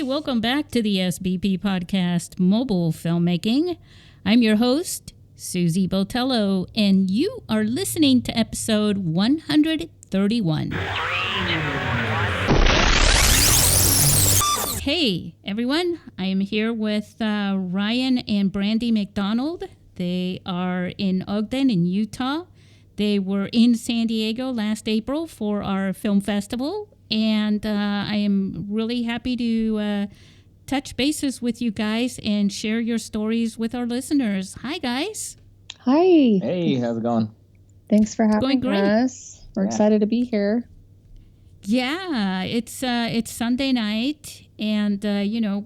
Hey, welcome back to the SBP Podcast Mobile Filmmaking. I'm your host, Susie Botello, and you are listening to episode 131. Hey, everyone. I am here with Ryan and Brandie McDonald. They are in Ogden in Utah. They were in San Diego last April for our film festival, and I am really happy to touch bases with you guys and share your stories with our listeners. Hi, guys. Hi. Hey, how's it going? Thanks for having us. We're excited to be here. Yeah, it's Sunday night, and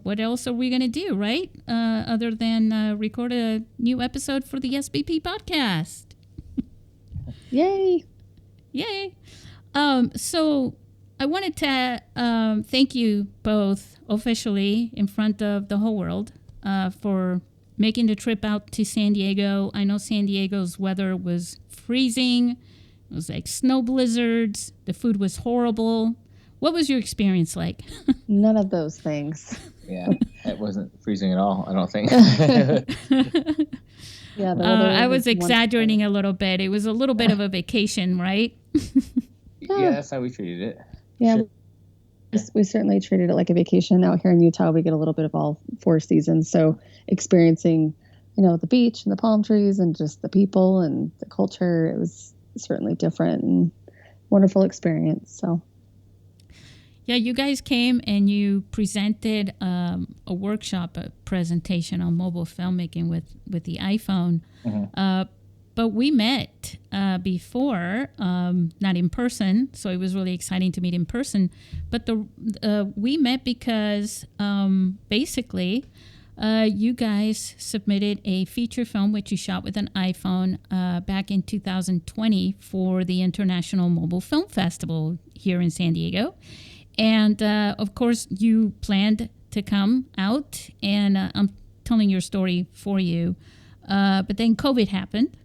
what else are we gonna do, right? Other than record a new episode for the SBP podcast. Yay! So I wanted to thank you both officially in front of the whole world for making the trip out to San Diego. I know San Diego's weather was freezing. It was like snow blizzards. The food was horrible. What was your experience like? None of those things. Yeah, it wasn't freezing at all, I don't think. Yeah, I was exaggerating a little bit. It was a little bit of a vacation, right? Yeah, that's how we treated it. Yeah, sure. We certainly treated it like a vacation. Out here in Utah, we get a little bit of all four seasons. So experiencing, the beach and the palm trees and just the people and the culture, it was certainly different and wonderful experience. So. Yeah, you guys came and you presented a workshop, a presentation on mobile filmmaking with the iPhone. Mm-hmm. But we met before, not in person, so it was really exciting to meet in person. But we met because basically you guys submitted a feature film which you shot with an iPhone back in 2020 for the International Mobile Film Festival here in San Diego. And, of course, you planned to come out, and I'm telling your story for you. But then COVID happened,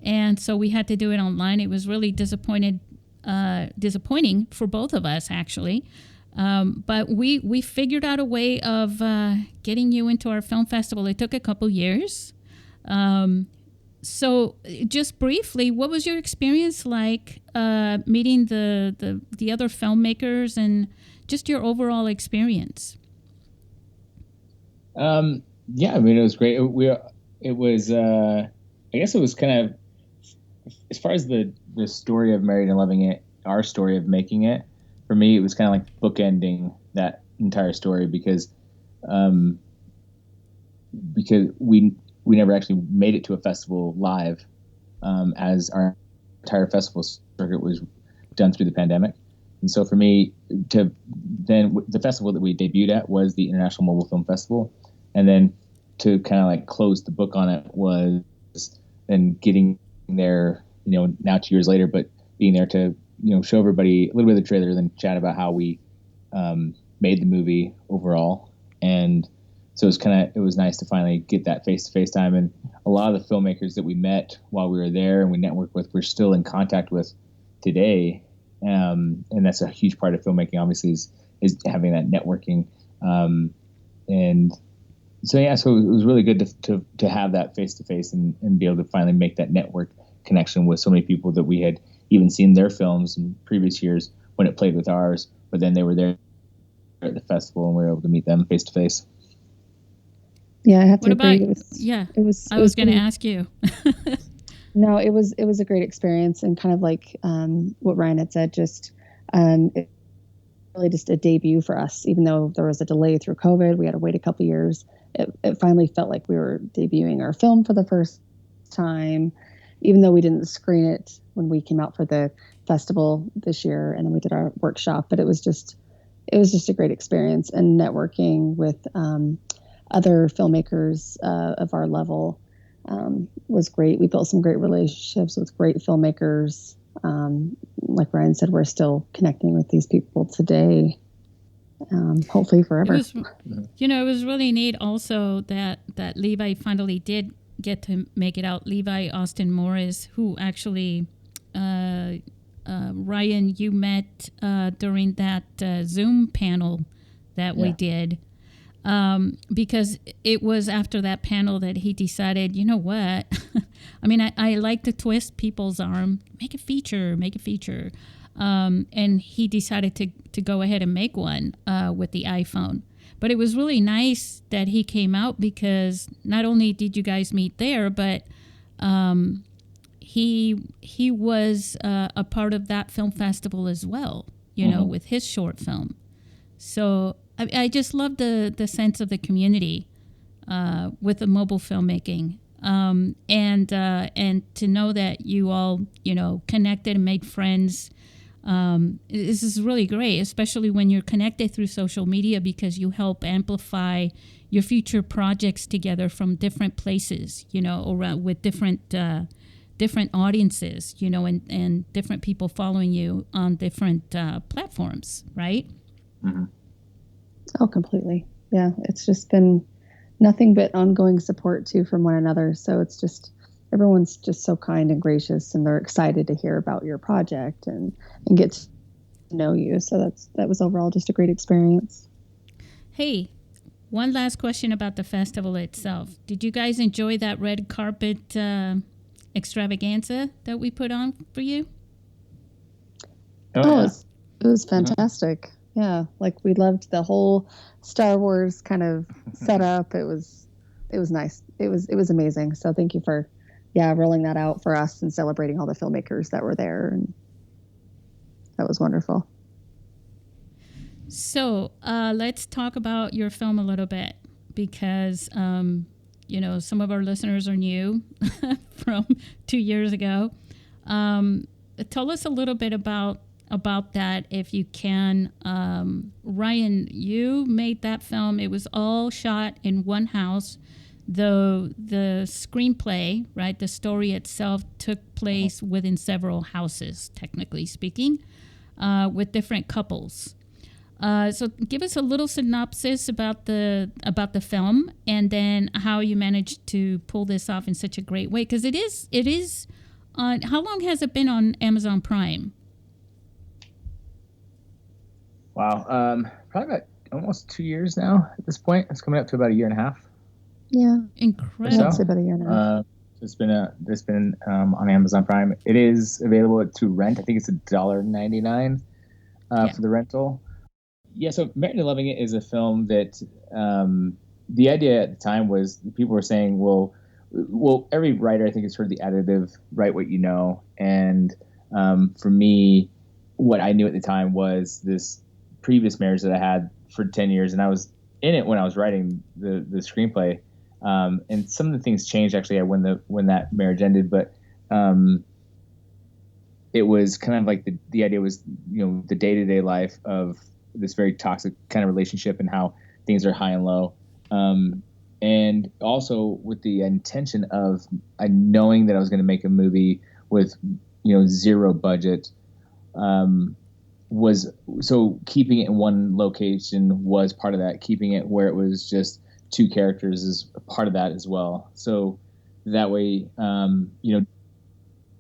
and so we had to do it online. It was really disappointing for both of us, actually. But we figured out a way of getting you into our film festival. It took a couple years. So just briefly, what was your experience like meeting the other filmmakers and just your overall experience? Yeah, I mean, it was great. It was I guess it was kind of, as far as the story of Married and Loving It, our story of making it, for me, it was kind of like bookending that entire story because we never actually made it to a festival live, as our entire festival circuit was done through the pandemic. And so for me, the festival that we debuted at was the International Mobile Film Festival. And then to kind of like close the book on it was then getting there, now 2 years later, but being there to, show everybody a little bit of the trailer, then chat about how we made the movie overall. And so it was nice to finally get that face-to-face time. And a lot of the filmmakers that we met while we were there and we networked with, we're still in contact with today. And that's a huge part of filmmaking, obviously, is having that networking. And so, yeah, so it was really good to have that face-to-face and be able to finally make that network connection with so many people that we had even seen their films in previous years when it played with ours, but then they were there at the festival and we were able to meet them face-to-face. Yeah, I have to agree. I was going to ask you. No, it was a great experience, and kind of like what Ryan had said, just it really just a debut for us. Even though there was a delay through COVID, we had to wait a couple years. It finally felt like we were debuting our film for the first time, even though we didn't screen it when we came out for the festival this year, and then we did our workshop. But it was just a great experience, and networking with other filmmakers of our level was great. We built some great relationships with great filmmakers. Like Ryan said, we're still connecting with these people today, hopefully forever. It was really neat also that Levi finally did get to make it out. Levi Austin Morris, who actually, Ryan, you met during that Zoom panel that we did. because it was after that panel that he decided, you know what? I mean, I like to twist people's arm, make a feature. And he decided to go ahead and make one with the iPhone. But it was really nice that he came out, because not only did you guys meet there, but he was a part of that film festival as well, you know, with his short film. So I just love the sense of the community with the mobile filmmaking, and to know that you all, you know, connected and made friends. This is really great, especially when you're connected through social media, because you help amplify your future projects together from different places, you know, around with different audiences, you know, and different people following you on different platforms, right? Mm-hmm. Oh, completely. Yeah, it's just been nothing but ongoing support too from one another. So it's just, everyone's just so kind and gracious, and they're excited to hear about your project and get to know you. So that was overall just a great experience. Hey, one last question about the festival itself. Did you guys enjoy that red carpet extravaganza that we put on for you? Oh, yeah. It was fantastic. Yeah, like we loved the whole Star Wars kind of setup. It was nice. It was amazing. So thank you for rolling that out for us and celebrating all the filmmakers that were there, and that was wonderful. So let's talk about your film a little bit, because you know, some of our listeners are new from 2 years ago. Tell us a little bit about that, if you can. Ryan, you made that film. It was all shot in one house. The screenplay, right, the story itself took place within several houses, technically speaking, with different couples. So give us a little synopsis about the film, and then how you managed to pull this off in such a great way, because it is on. How long has it been on Amazon Prime? Wow, probably about almost 2 years now at this point. It's coming up to about a year and a half. Yeah, incredible. I'd say about a year and a half. It's been on Amazon Prime. It is available to rent. I think it's $1.99 for the rental. Yeah, so Married and Loving It is a film that the idea at the time was, people were saying, well, every writer, I think, has heard the additive, write what you know. And for me, what I knew at the time was this previous marriage that I had for 10 years, and I was in it when I was writing the screenplay. And some of the things changed actually when that marriage ended, but it was kind of like the idea was, you know, the day-to-day life of this very toxic kind of relationship, and how things are high and low. And also with the intention of knowing that I was going to make a movie with, you know, zero budget, was, so keeping it in one location was part of that. Keeping it where it was just two characters is a part of that as well. So that way, you know,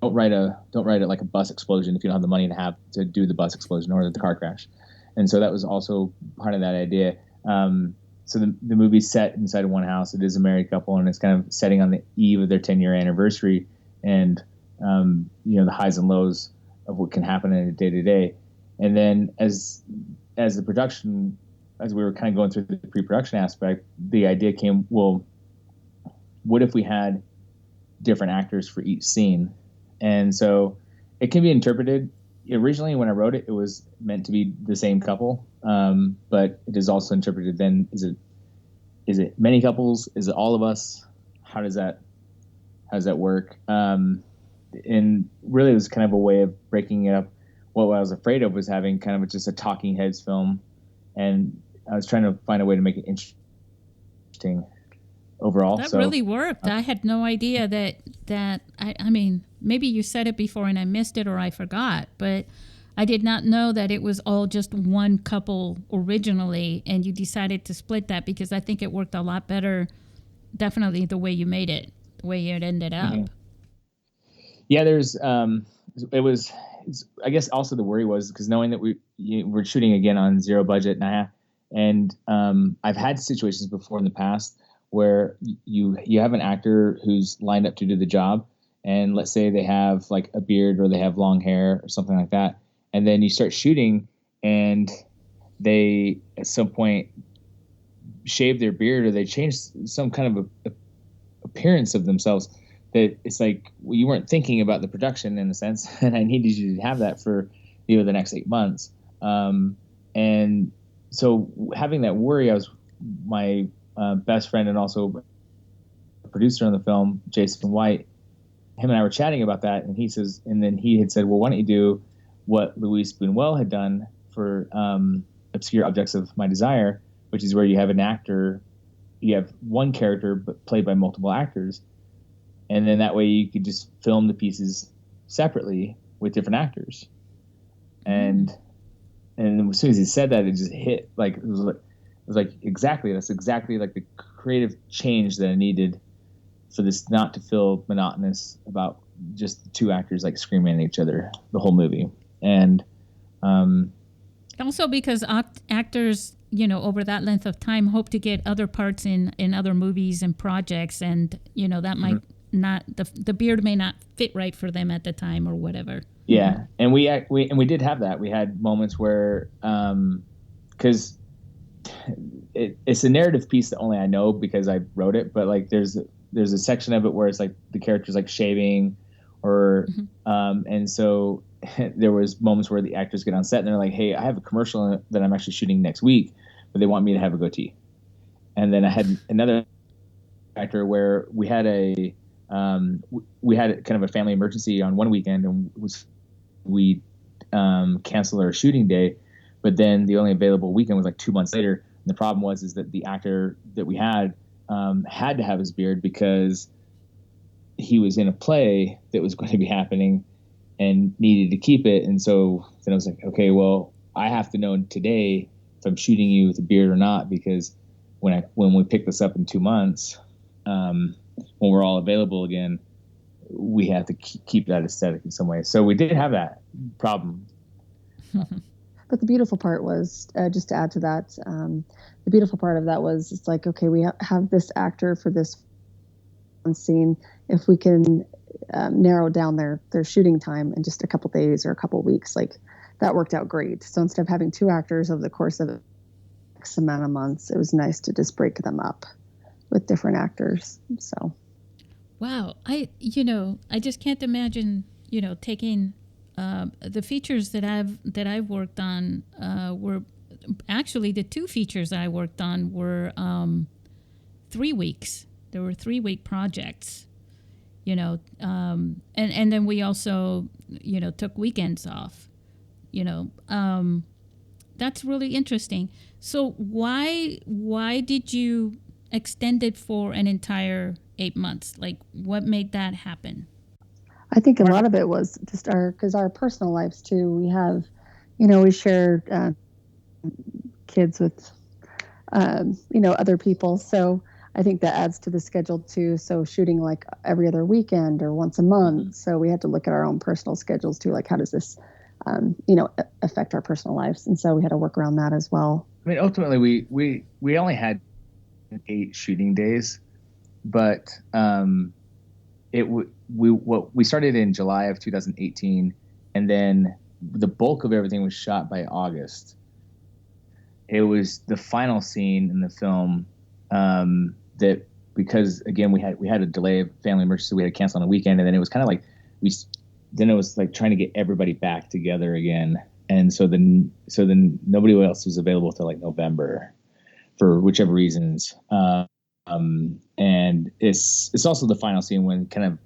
don't write it like a bus explosion if you don't have the money to do the bus explosion or the car crash. And so that was also part of that idea. So the movie's set inside of one house. It is a married couple, and it's kind of setting on the eve of their 10-year anniversary, and you know, the highs and lows of what can happen in a day-to-day. And then as the production, as we were kind of going through the pre-production aspect, the idea came, well, what if we had different actors for each scene? And so it can be interpreted. Originally, when I wrote it, it was meant to be the same couple, but it is also interpreted then, is it many couples? Is it all of us? How does that work? And really, it was kind of a way of breaking it up. What I was afraid of was having kind of just a talking heads film, and I was trying to find a way to make it interesting overall. That really worked. I had no idea that I mean, maybe you said it before and I missed it or I forgot, but I did not know that it was all just one couple originally, and you decided to split that, because I think it worked a lot better, definitely the way you made it, the way it ended up. Mm-hmm. Yeah, I guess also the worry was because knowing that we're shooting again on zero budget, and And I've had situations before in the past where you have an actor who's lined up to do the job, and let's say they have like a beard or they have long hair or something like that, and then you start shooting and they at some point shave their beard or they change some kind of a appearance of themselves that it's like, well, you weren't thinking about the production in a sense, and I needed you to have that for the next 8 months. And so having that worry, my best friend and also producer on the film, Jason White, him and I were chatting about that, and then he had said, well, why don't you do what Luis Buñuel had done for Obscure Objects of My Desire, which is where you have an actor, you have one character but played by multiple actors, and then that way you could just film the pieces separately with different actors. And as soon as he said that, it just hit, like it was like that's exactly like the creative change that I needed for this not to feel monotonous about just the two actors like screaming at each other the whole movie. And also because actors, over that length of time hope to get other parts in other movies and projects, and that might not, the beard may not fit right for them at the time or whatever. Yeah, and we did have that. We had moments where, because it's a narrative piece that only I know because I wrote it, but like there's a section of it where it's like the character's like shaving, or and so there was moments where the actors get on set and they're like, hey, I have a commercial that I'm actually shooting next week, but they want me to have a goatee. And then I had another actor where we had kind of a family emergency on one weekend, and we canceled our shooting day, but then the only available weekend was like 2 months later. And the problem is that the actor that we had to have his beard because he was in a play that was going to be happening and needed to keep it. And so then I was like, okay, well, I have to know today if I'm shooting you with a beard or not, because when we pick this up in 2 months, when we're all available again, we have to keep that aesthetic in some way. So we did have that problem. But the beautiful part was, just to add to that, the beautiful part of that was, it's like, okay, we have this actor for this one scene. If we can narrow down their shooting time in just a couple days or a couple weeks, like that worked out great. So instead of having two actors over the course of X amount of months, it was nice to just break them up with different actors. So, wow, I just can't imagine, taking the features that I've worked on were actually the two features that I worked on were 3 weeks. There were 3-week projects, and then we also, took weekends off, that's really interesting. So why did you extend it for an entire 8 months? Like, what made that happen? I think a lot of it was just because our personal lives too. We have, we share kids with, other people. So I think that adds to the schedule too. So shooting like every other weekend or once a month. So we had to look at our own personal schedules too. Like, how does this, affect our personal lives? And so we had to work around that as well. I mean, ultimately, we only had 8 shooting days, but we started in July of 2018, and then the bulk of everything was shot by August. It was the final scene in the film that, because again we had a delay of family emergency, we had to cancel on a weekend, and then it was kind of like then it was like trying to get everybody back together again, and so then nobody else was available till like November for whichever reasons. And it's also the final scene when kind of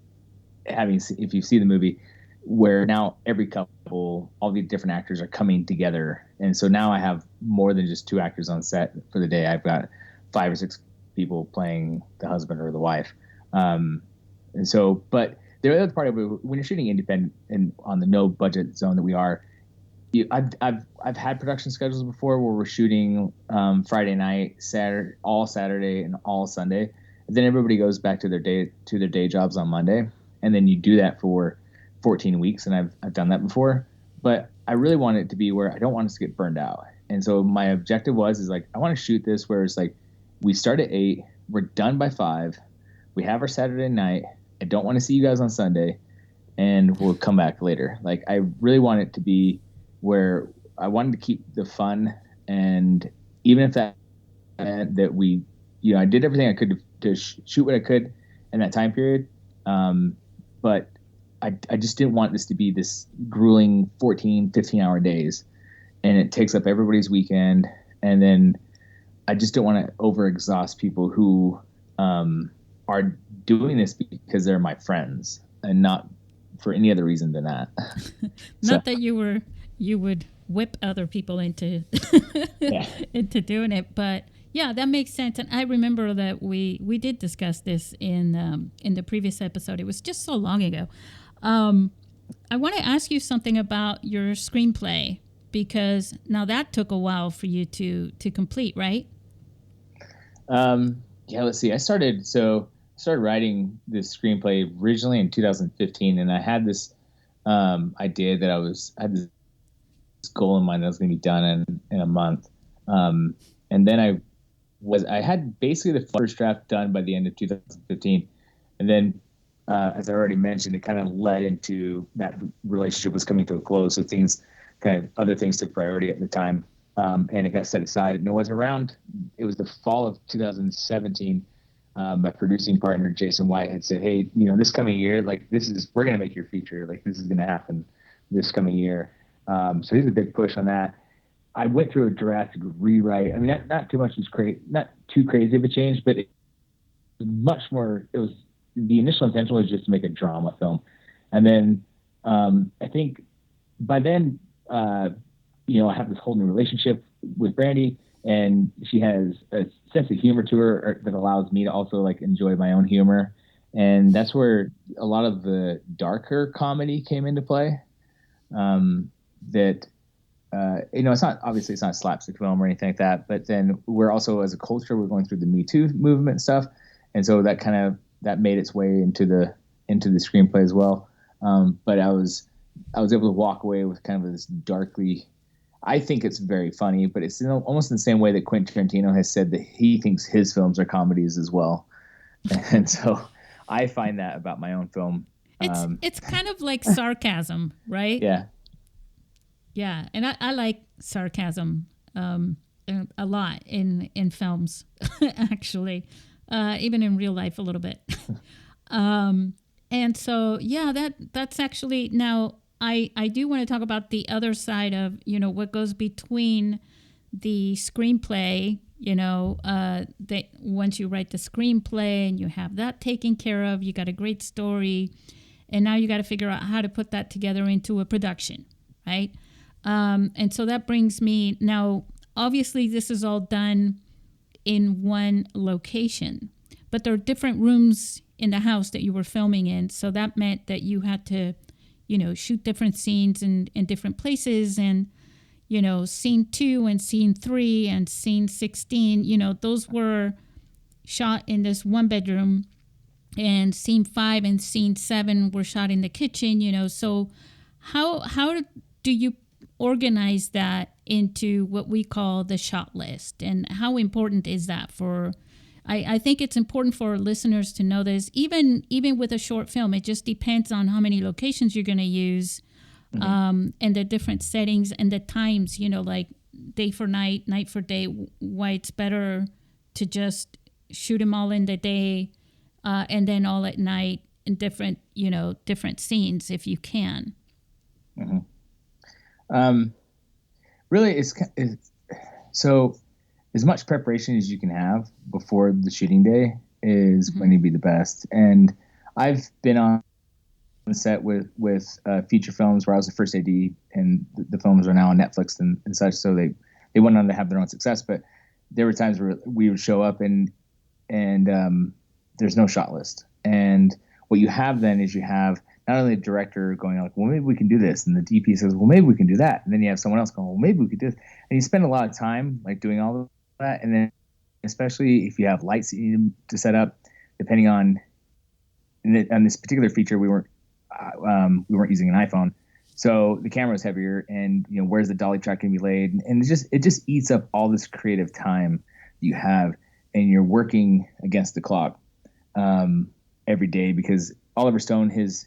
if you see the movie, where now every couple, all the different actors are coming together. And so now I have more than just 2 actors on set for the day. I've got 5 or 6 people playing the husband or the wife. And so, but the other part of it, when you're shooting independent and on the no budget zone that we are, I've had production schedules before where we're shooting Friday night, all Saturday and all Sunday, and then everybody goes back to their day jobs on Monday, and then you do that for 14 weeks, and I've done that before. But I really want it to be where I don't want us to get burned out. And so my objective is like, I want to shoot this where it's like, we start at 8, we're done by 5, we have our Saturday night. I don't want to see you guys on Sunday, and we'll come back later. Like, I really want it to be where I wanted to keep the fun, and even if that meant that we, I did everything I could to shoot what I could in that time period. But I just didn't want this to be this grueling 14, 15-hour days, and it takes up everybody's weekend. And then I just don't want to overexhaust people who are doing this because they're my friends and not for any other reason than that. Not that you would whip other people into into doing it, but yeah, that makes sense. And I remember that we did discuss this in the previous episode. It was just so long ago. I want to ask you something about your screenplay, because now that took a while for you to complete, right? Yeah, let's see. I started writing this screenplay originally in 2015, and I had this idea that I had this goal in mind that was going to be done in a month. And then I had basically the first draft done by the end of 2015. And then, as I already mentioned, it kind of led into that relationship was coming to a close. So other things took priority at the time. And it got set aside. And it was the fall of 2017. My producing partner, Jason White, had said, hey, this coming year, like we're going to make your feature. Like, this is going to happen this coming year. So he's a big push on that. I went through a drastic rewrite. I mean, not too much not too crazy of a change, but it was much more. It was the initial intention was just to make a drama film, and then I think by then, I have this whole new relationship with Brandie, and she has a sense of humor to her that allows me to also like enjoy my own humor, and that's where a lot of the darker comedy came into play. It's not a slapstick film or anything like that, but then we're also, as a culture, we're going through the Me Too movement and stuff. And so that made its way into the screenplay as well. But I was able to walk away with kind of this darkly, I think it's very funny, but it's almost in the same way that Quentin Tarantino has said that he thinks his films are comedies as well. And so I find that about my own film. It's kind of like sarcasm, right? Yeah. Yeah, and I like sarcasm a lot in films, actually, even in real life a little bit. And so, yeah, that's actually, now I do want to talk about the other side of, what goes between the screenplay, that once you write the screenplay and you have that taken care of, you got a great story, and now you got to figure out how to put that together into a production, right? And so that brings me now, obviously this is all done in one location, but there are different rooms in the house that you were filming in. So that meant that you had to, shoot different scenes in different places, and, scene 2 and scene 3 and scene 16, those were shot in this one bedroom, and scene 5 and scene 7 were shot in the kitchen, so how do you organize that into what we call the shot list, and how important is that for? I think it's important for listeners to know this. Even with a short film, it just depends on how many locations you're going to use, and the different settings and the times. Like day for night, night for day. Why it's better to just shoot them all in the day, and then all at night in different scenes if you can. Mm-hmm. Really, it's so as much preparation as you can have before the shooting day is going to be the best. And I've been on set with feature films where I was the first AD, and the films are now on Netflix and such. So they went on to have their own success, but there were times where we would show up and there's no shot list. And what you have then is you have not only the director going like, well, maybe we can do this. And the DP says, well, maybe we can do that. And then you have someone else going, well, maybe we could do this. And you spend a lot of time like doing all of that. And then especially if you have lights that you need to set up, depending on this particular feature, we weren't using an iPhone. So the camera is heavier, and where's the dolly track going to be laid, and it just eats up all this creative time you have, and you're working against the clock every day, because Oliver Stone, his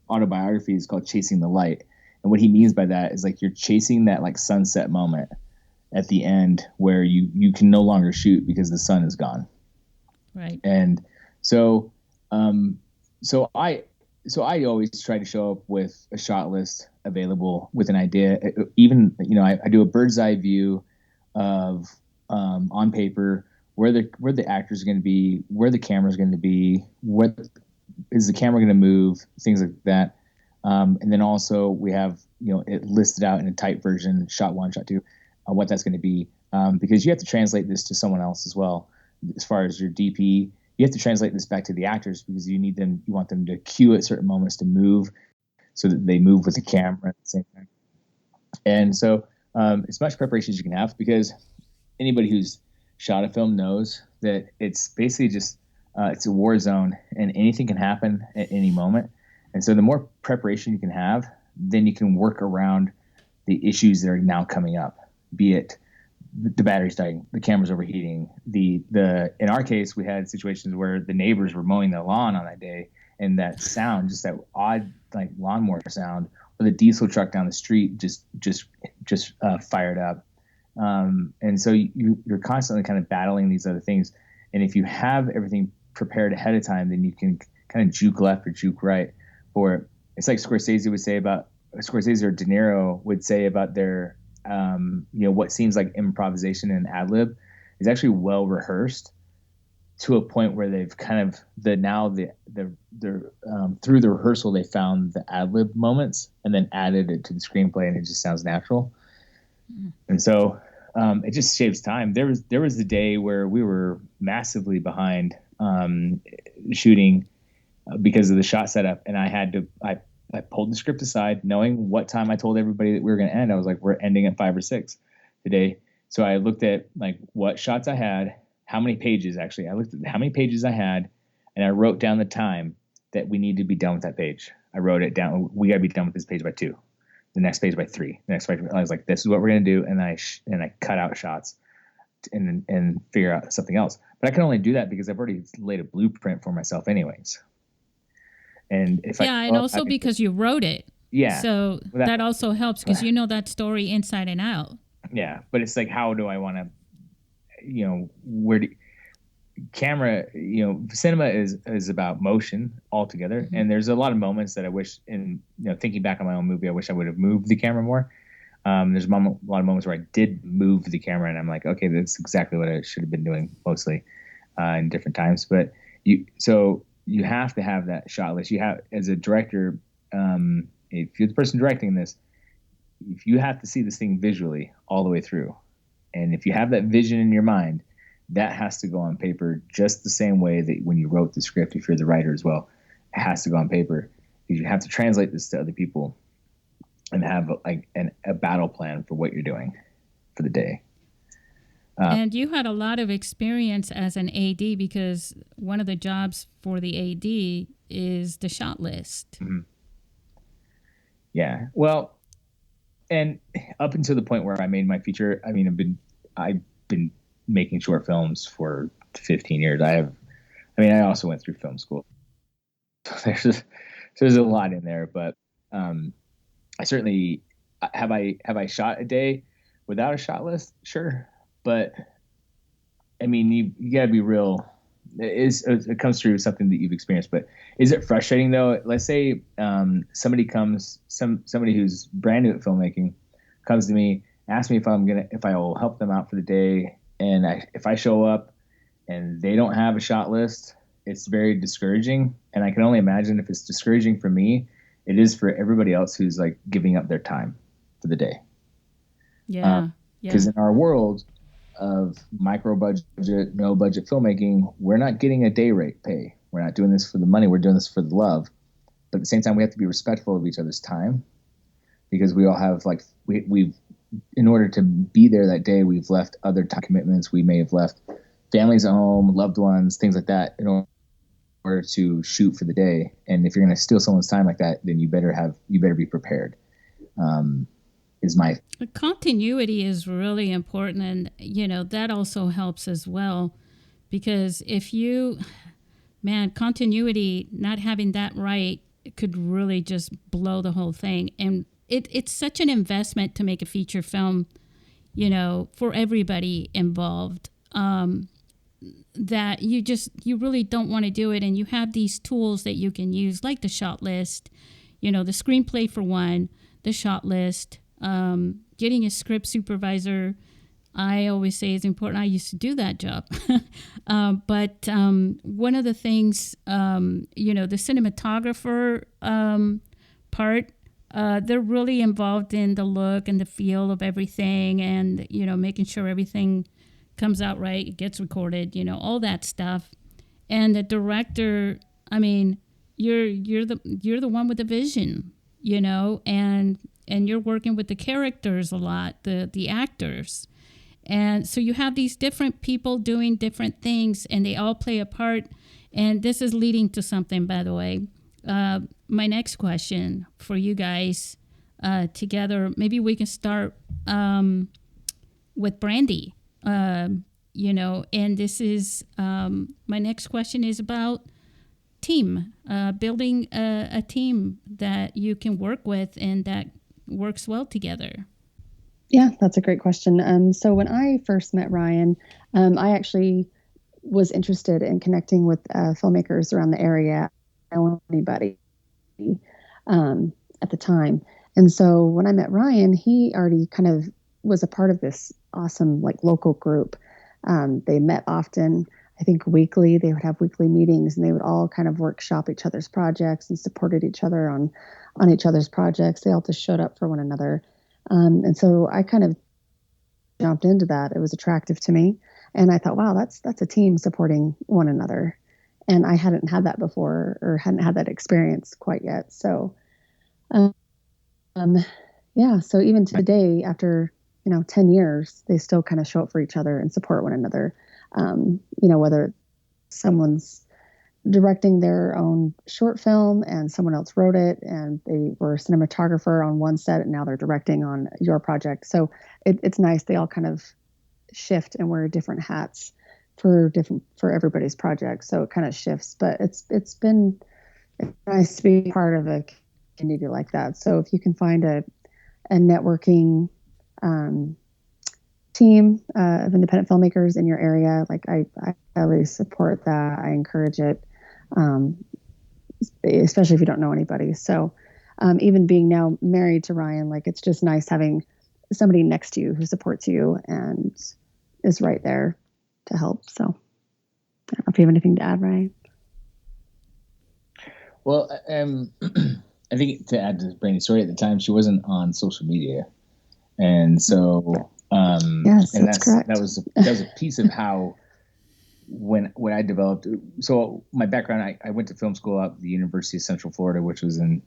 autobiography is called Chasing the Light, and what he means by that is like you're chasing that like sunset moment at the end where you can no longer shoot because the sun is gone. Right. And so I always try to show up with a shot list available with an idea. Even, I do a bird's eye view of on paper where the actors are going to be, where the camera's going to be, what is the camera going to move, things like that. And then also we have, it listed out in a type version, shot 1, shot 2, what that's going to be. Because you have to translate this to someone else as well. As far as your DP, you have to translate this back to the actors, because you want them to cue at certain moments to move so that they move with the camera at the same time. And so as much preparation as you can have, because anybody who's shot a film knows that it's basically just it's a war zone, and anything can happen at any moment. And so the more preparation you can have, then you can work around the issues that are now coming up, be it the battery's dying, the camera's overheating, in our case, we had situations where the neighbors were mowing the lawn on that day, and that sound, just that odd like lawnmower sound, or the diesel truck down the street just fired up. And so you're constantly kind of battling these other things. And if you have everything prepared ahead of time, then you can kind of juke left or juke right. Or it's like Scorsese or De Niro would say about their what seems like improvisation and ad lib is actually well rehearsed to a point where they've kind of through the rehearsal they found the ad lib moments and then added it to the screenplay, and it just sounds natural. And so it just saves time. There was the day where we were massively behind shooting because of the shot setup, and I pulled the script aside, knowing what time I told everybody that we were going to end. I was like, we're ending at 5 or 6 today. So I looked at like what shots I had, how many pages actually. I looked at how many pages I had, and I wrote down the time that we need to be done with that page. I wrote it down. We got to be done with this page by 2, the next page by 3, the next page. I was like, this is what we're going to do. And I cut out shots and figure out something else. But I can only do that because I've already laid a blueprint for myself anyways. And because you wrote it. Yeah. So that also helps because you know that story inside and out. Yeah. But it's like, how do I want to, cinema is about motion altogether. Mm-hmm. And there's a lot of moments that I wish thinking back on my own movie, I wish I would have moved the camera more. There's a lot of moments where I did move the camera and I'm like, okay, that's exactly what I should have been doing mostly in different times. But you have to have that shot list. You have, as a director, if you're the person directing this, if you have to see this thing visually all the way through, and if you have that vision in your mind, that has to go on paper just the same way that when you wrote the script, if you're the writer as well, it has to go on paper, because you have to translate this to other people and have like a battle plan for what you're doing for the day. And you had a lot of experience as an AD, because one of the jobs for the AD is the shot list. Mm-hmm. Yeah. Well, and up until the point where I made my feature, I mean, I've been making short films for 15 years. I also went through film school. There's a lot in there, but I certainly have I shot a day without a shot list? Sure. But I mean, you gotta be real. It comes through something that you've experienced. But is it frustrating though? Let's say somebody who's brand new at filmmaking comes to me, asks me if I will help them out for the day, and if I show up and they don't have a shot list, it's very discouraging. And I can only imagine if it's discouraging for me, it is for everybody else who's like giving up their time for the day. Yeah. Because in our world of micro budget, no budget filmmaking, we're not getting a day rate pay. We're not doing this for the money. We're doing this for the love. But at the same time, we have to be respectful of each other's time, because we all have we've in order to be there that day, we've left other time commitments. We may have left families at home, loved ones, things like that, in order order to shoot for the day. And if you're going to steal someone's time like that, then you better be prepared. Is my continuity is really important, and that also helps as well, because if continuity, not having that right, could really just blow the whole thing. And it's such an investment to make a feature film, for everybody involved, that you really don't want to do it. And you have these tools that you can use, like the shot list, the screenplay for one, the shot list, getting a script supervisor. I always say is important. I used to do that job. But one of the things, the cinematographer part, they're really involved in the look and the feel of everything, and, making sure everything comes out right, it gets recorded, all that stuff. And the director, I mean, you're the one with the vision, and you're working with the characters a lot, the actors. And so you have these different people doing different things, and they all play a part. And this is leading to something, by the way. My next question for you guys together, maybe we can start with Brandie. And this is my next question is about team, building a team that you can work with and that works well together. Yeah, that's a great question. So when I first met Ryan, I actually was interested in connecting with filmmakers around the area. I don't know anybody at the time. And so when I met Ryan, he already kind of was a part of this awesome, local group. They met often, I think weekly. They would have weekly meetings, and they would all kind of workshop each other's projects and supported each other on each other's projects. They all just showed up for one another. And so I kind of jumped into that. It was attractive to me. And I thought, wow, that's a team supporting one another. And I hadn't had that before, or hadn't had that experience quite yet. So, so even today, after, 10 years, they still kind of show up for each other and support one another. Whether someone's directing their own short film and someone else wrote it, and they were a cinematographer on one set and now they're directing on your project. So it's nice. They all kind of shift and wear different hats for everybody's project. So it kind of shifts, but it's been nice to be part of a community like that. So if you can find a networking team of independent filmmakers in your area, I highly support that. I encourage it, especially if you don't know anybody. So even being now married to Ryan, it's just nice having somebody next to you who supports you and is right there to help. So I don't know if you have anything to add, Ryan. Well, I think to add to Brandie's story, at the time she wasn't on social media, and so yes, and that's correct. That was a piece of how when I developed. So my background, I went to film school at the University of Central Florida, which is in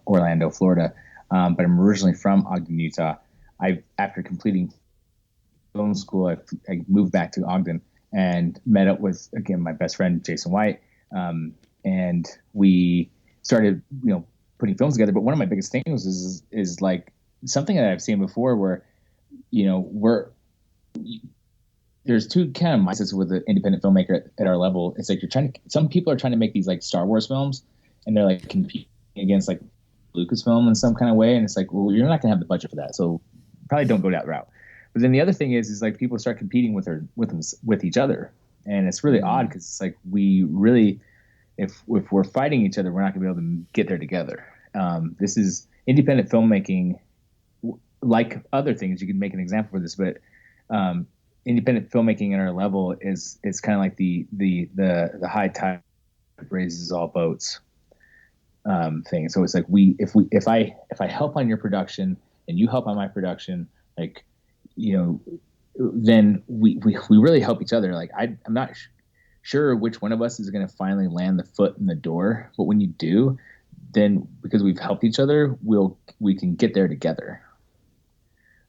Orlando, Florida, but I'm originally from Ogden, Utah. After completing film school, I moved back to Ogden and met up with, again, my best friend Jason White, and we started putting films together. But one of my biggest things is something that I've seen before, where there's two kind of mindsets with the independent filmmaker at our level. It's some people are trying to make these Star Wars films, and they're competing against Lucasfilm in some kind of way. And it's well, you're not gonna have the budget for that, so probably don't go that route. But then the other thing is people start competing with each other, and it's really odd, because it's we really, if we're fighting each other, we're not gonna be able to get there together. This is independent filmmaking. Like other things, you can make an example for this, but independent filmmaking at our level is kind of like the high tide raises all boats thing. So it's if I help on your production and you help on my production, then we really help each other. I'm not sure which one of us is going to finally land the foot in the door, but when you do, then because we've helped each other, we can get there together.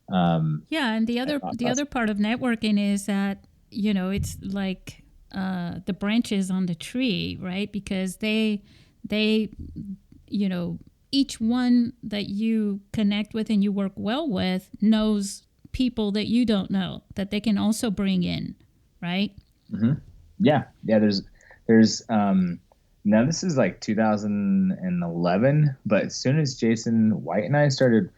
And the other part of networking is that it's the branches on the tree, right? Because they, you know, each one that you connect with and you work well with knows people that you don't know that they can also bring in, right? Mm-hmm. Yeah. There's now this is like 2011, but as soon as Jason White and I started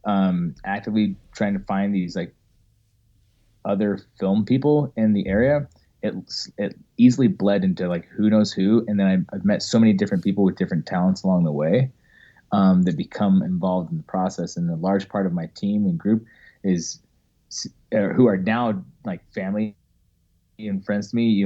actively trying to find these like other film people in the area, it easily bled into like who knows who, and then I've met so many different people with different talents along the way that become involved in the process. And a large part of my team and group is who are now like family and friends to me.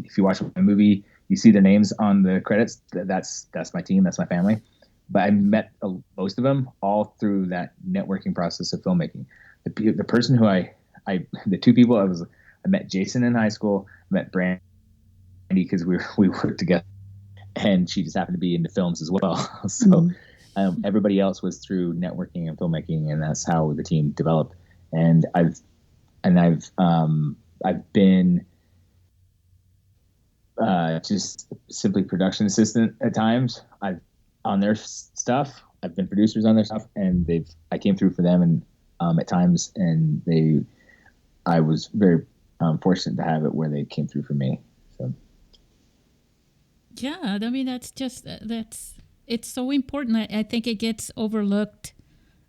If you watch my movie, you see their names on the credits. That's my team. That's my family. But I met most of them all through that networking process of filmmaking. The person who the two people I met Jason in high school, I met Brandie because we worked together, and she just happened to be into films as well. So everybody else was through networking and filmmaking, and that's how the team developed. And I've been just simply production assistant at times. I've on their stuff. I've been producers on their stuff, and I came through for them, and at times, and I was very fortunate to have it where they came through for me. So. Yeah, I mean it's so important. I think it gets overlooked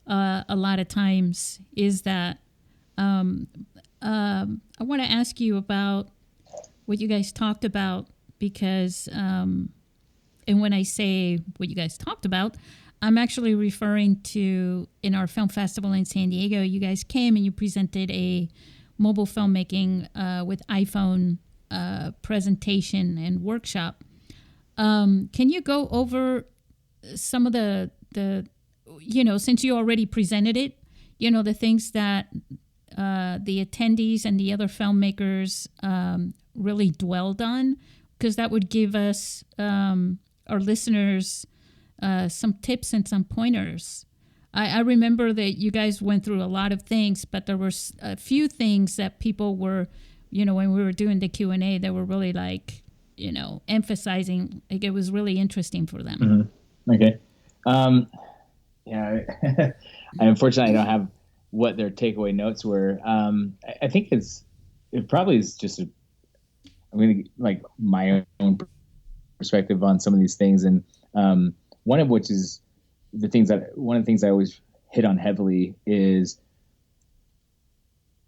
a lot of times. Is that I want to ask you about what you guys talked about, because and when I say what you guys talked about, I'm actually referring to in our film festival in San Diego. You guys came and you presented a mobile filmmaking with iPhone presentation and workshop. Can you go over some of the since you already presented it, the things that the attendees and the other filmmakers really dwelled on, because that would give us, our listeners, some tips and some pointers. I remember that you guys went through a lot of things, but there were a few things that people were, when we were doing the Q&A, they were really like, emphasizing, like it was really interesting for them. Mm-hmm. Okay. Yeah. Unfortunately, I don't have what their takeaway notes were. I think it probably is just like my own perspective on some of these things. And one of which is one of the things I always hit on heavily is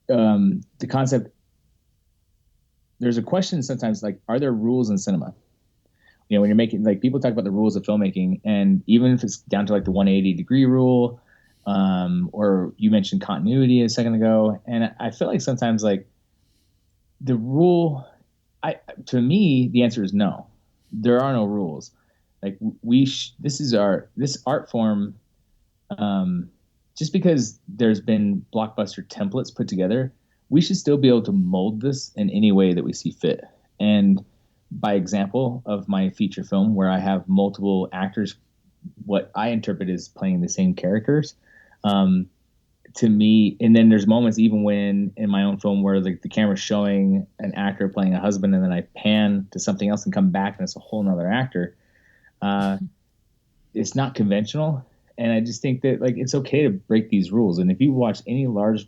the concept. There's a question sometimes like, are there rules in cinema? When you're making, like, people talk about the rules of filmmaking, and even if it's down to like the 180-degree rule, or you mentioned continuity a second ago, and I feel like sometimes like the rule, to me, the answer is no. There are no rules. Like this art form, just because there's been blockbuster templates put together, we should still be able to mold this in any way that we see fit. And by example of my feature film, where I have multiple actors, what I interpret as playing the same characters, to me, and then there's moments even when in my own film where like the camera's showing an actor playing a husband, and then I pan to something else and come back and it's a whole nother actor. It's not conventional. And I just think that like it's okay to break these rules. And if you watch any large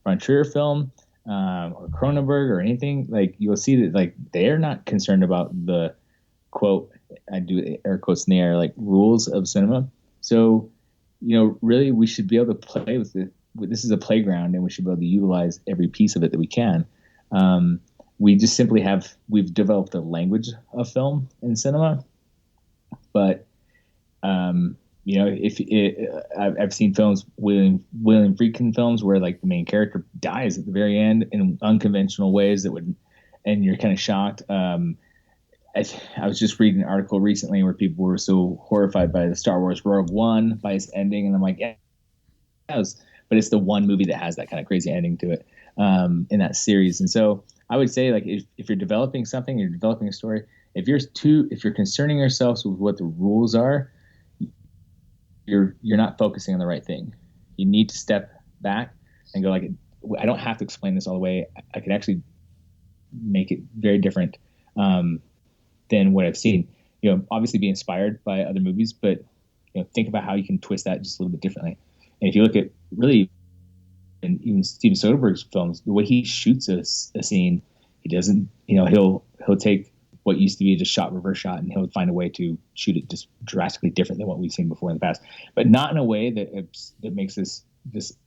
Von Trier film, or Cronenberg or anything, like you'll see that like they're not concerned about the quote, I do air quotes in the air, like rules of cinema. So, really we should be able to play with it. This is a playground, and we should be able to utilize every piece of it that we can. We just simply we've developed a language of film in cinema, but I've seen films, William Friedkin films, where like the main character dies at the very end in unconventional ways and you're kind of shocked. I was just reading an article recently where people were so horrified by the Star Wars Rogue One, by its ending, and I'm like, yeah, but it's the one movie that has that kind of crazy ending to it in that series. And so I would say, like, if you're developing something, you're developing a story, if you're concerning yourselves with what the rules are, you're not focusing on the right thing. You need to step back and go like, I don't have to explain this all the way. I can actually make it very different than what I've seen. Obviously be inspired by other movies, but think about how you can twist that just a little bit differently. And if you look at really, and even Steven Soderbergh's films, the way he shoots a scene, he doesn't, he'll take what used to be just shot, reverse shot, and he'll find a way to shoot it just drastically different than what we've seen before in the past, but not in a way that makes this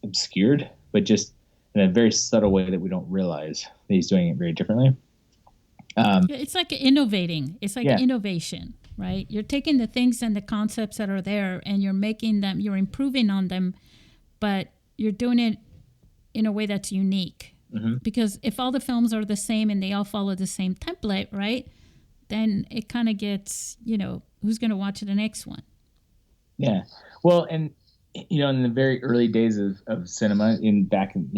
obscured, but just in a very subtle way that we don't realize that he's doing it very differently. It's like innovating. It's like innovation, right? You're taking the things and the concepts that are there and you're making them, you're improving on them, but you're doing it in a way that's unique. Mm-hmm. Because if all the films are the same and they all follow the same template, right, then it kind of gets, who's going to watch the next one? Yeah. Well, and, in the very early days of cinema back in,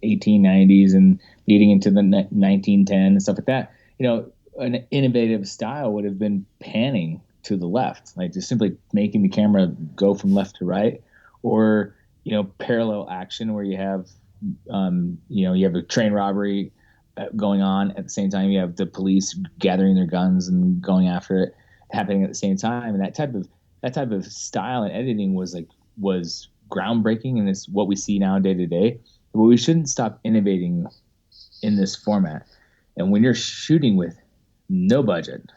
1890s and leading into the 1910 and stuff like that, an innovative style would have been panning to the left, like just simply making the camera go from left to right, or, parallel action where you have, you have a train robbery going on at the same time. You have the police gathering their guns and going after it happening at the same time. And that type of style and editing was groundbreaking, and it's what we see now day to day. But we shouldn't stop innovating in this format. And when you're shooting with no budget,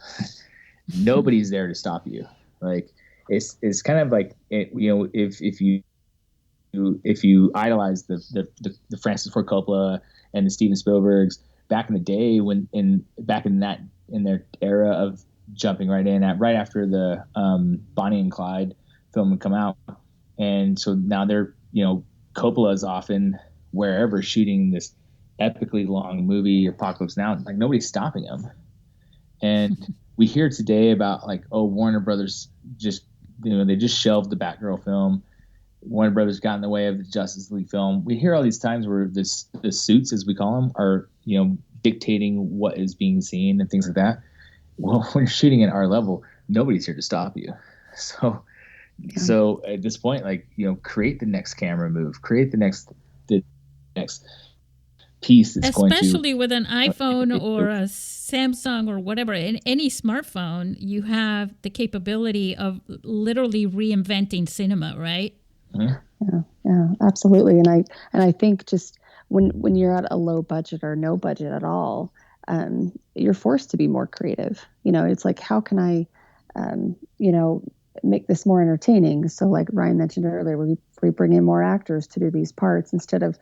nobody's there to stop you. Like it's kind of like if you idolize the Francis Ford Coppola and the Steven Spielbergs back in the day, in their era of jumping right after the Bonnie and Clyde film would come out, and so now they're Coppola's often wherever shooting this epically long movie, Apocalypse Now, like nobody's stopping them. And we hear today about Warner Brothers just they just shelved the Batgirl film. Warner Brothers got in the way of the Justice League film. We hear all these times where the suits, as we call them, are dictating what is being seen and things like that. Well, when you're shooting at our level, nobody's here to stop you. So at this point, create the next camera move, create the next piece that's especially with an iPhone or a Samsung or whatever, in any smartphone, you have the capability of literally reinventing cinema, right? Mm-hmm. Yeah, absolutely. And I think just when you're at a low budget or no budget at all, you're forced to be more creative. It's like, how can I, make this more entertaining? So like Ryan mentioned earlier, we bring in more actors to do these parts instead of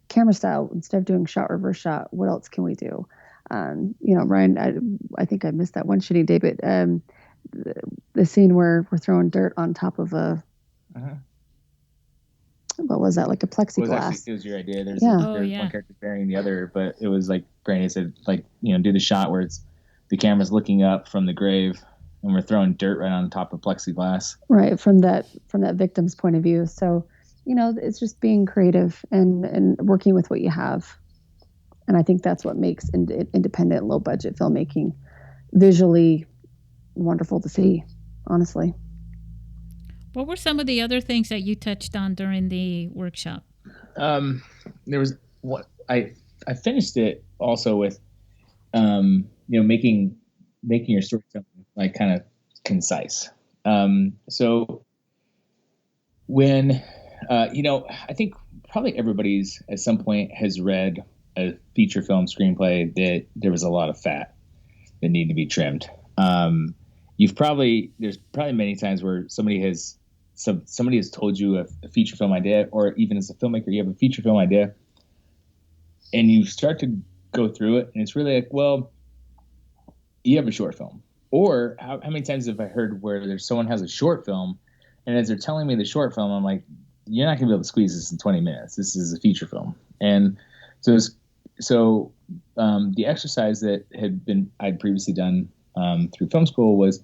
camera style, instead of doing shot, reverse shot. What else can we do? Ryan, I think I missed that one shooting day, but the scene where we're throwing dirt on top of a, what was that, like a plexiglass? It was your idea. There's one character burying the other, but it was like Brandie said, do the shot where it's the camera's looking up from the grave and we're throwing dirt right on top of plexiglass. Right, from that victim's point of view. So, it's just being creative and working with what you have. And I think that's what makes independent, low budget filmmaking visually wonderful to see, honestly. What were some of the other things that you touched on during the workshop? There was what I finished it also with, making your storytelling kind of concise. So when, I think probably everybody's at some point has read a feature film screenplay that there was a lot of fat that needed to be trimmed. There's probably many times where somebody has told you a feature film idea, or even as a filmmaker, you have a feature film idea and you start to go through it and it's really like, well, you have a short film. Or how many times have I heard where someone has a short film and as they're telling me the short film, I'm like, you're not gonna be able to squeeze this in 20 minutes. This is a feature film. And so the exercise that I'd previously done through film school was,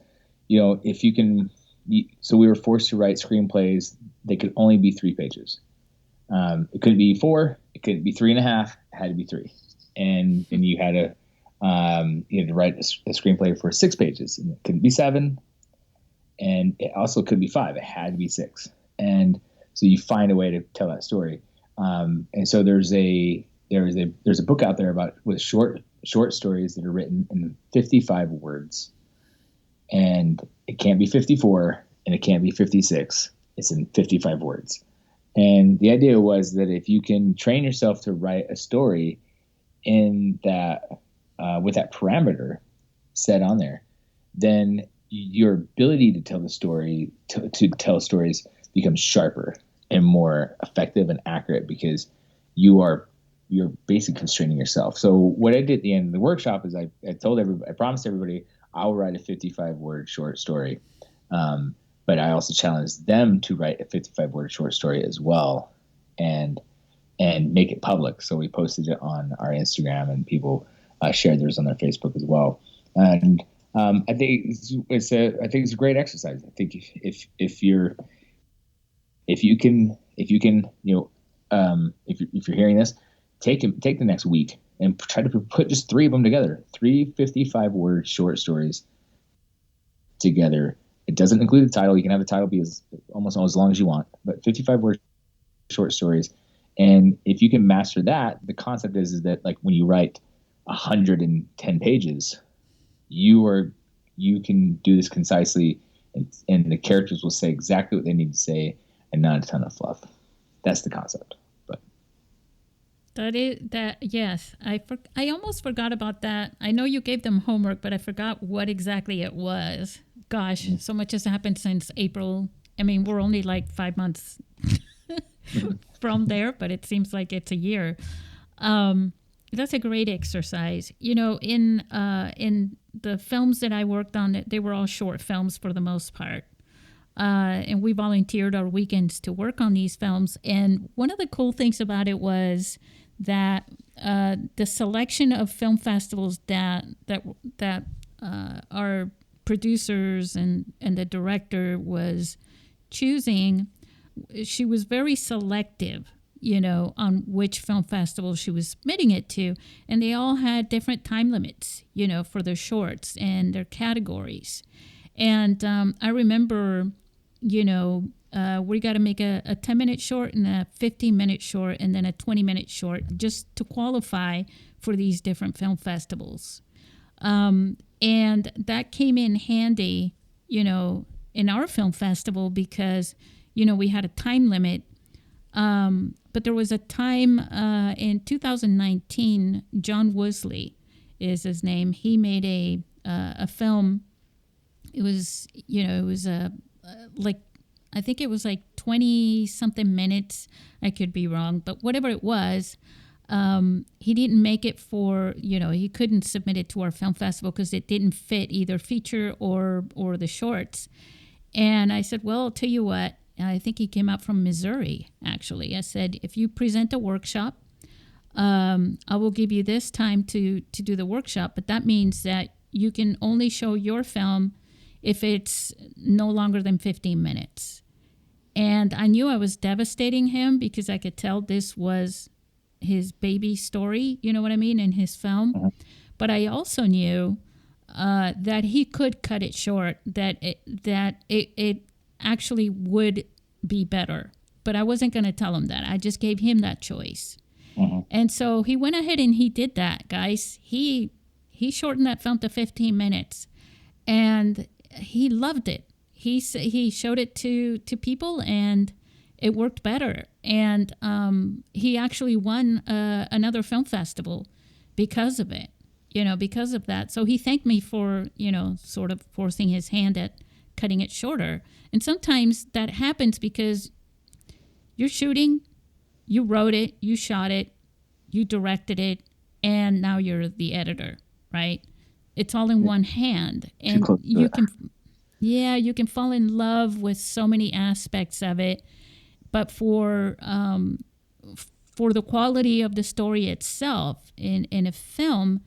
if you can, so we were forced to write screenplays that could only be 3 pages. It couldn't be 4, it couldn't be 3.5, it had to be 3. And you had to write a screenplay for 6 pages, and it couldn't be 7, and it also couldn't be 5. It had to be 6. And so you find a way to tell that story. And so there's there's a book out there with short stories that are written in 55 words, and it can't be 54 and it can't be 56. It's in 55 words. And the idea was that if you can train yourself to write a story in that with that parameter set on there, then your ability to tell the story to tell stories becomes sharper and more effective and accurate, because you're basically constraining yourself. So what I did at the end of the workshop is I promised everybody I'll write a 55-word short story. But I also challenged them to write a 55-word short story as well, and make it public. So we posted it on our Instagram, and people shared theirs on their Facebook as well. And I think it's a great exercise. I think if you're hearing this, take the next week and try to put just 3 of them together, 3 55-word short stories together. It doesn't include the title. You can have the title be almost as long as you want, but 55-word short stories. And if you can master that, the concept is that like when you write 110 pages, you can do this concisely, and the characters will say exactly what they need to say and not a ton of fluff. That's the concept. But yes, I almost forgot about that. I know you gave them homework, but I forgot what exactly it was. Gosh, so much has happened since April. I mean, we're only like 5 months from there, but it seems like it's a year. That's a great exercise. In the films that I worked on, they were all short films for the most part. And we volunteered our weekends to work on these films. And one of the cool things about it was that the selection of film festivals that our producers and the director was choosing, she was very selective, on which film festival she was submitting it to. And they all had different time limits, for their shorts and their categories. And I remember, we got to make a 10-minute short and a 15-minute short and then a 20-minute short just to qualify for these different film festivals. And that came in handy, in our film festival because, we had a time limit. But there was a time in 2019, John Woosley is his name. He made a film. It was, I think it was like 20 something minutes. I could be wrong, but whatever it was, he didn't make it for, he couldn't submit it to our film festival because it didn't fit either feature or the shorts. And I said, well, I'll tell you what, I think he came out from Missouri, actually. I said, if you present a workshop, I will give you this time to do the workshop, but that means that you can only show your film if it's no longer than 15 minutes. And I knew I was devastating him because I could tell this was his baby story, you know what I mean, in his film. Uh-huh. But I also knew that he could cut it short, that it actually would be better. But I wasn't going to tell him that. I just gave him that choice. Uh-huh. And so he went ahead and he did that, guys. He shortened that film to 15 minutes. And he loved it. He showed it to people, and it worked better. And he actually won another film festival because of it, because of that. So he thanked me for, sort of forcing his hand at cutting it shorter. And sometimes that happens because you're shooting, you wrote it, you shot it, you directed it, and now you're the editor, right? It's all in one hand. And you can fall in love with so many aspects of it. But for the quality of the story itself in a film,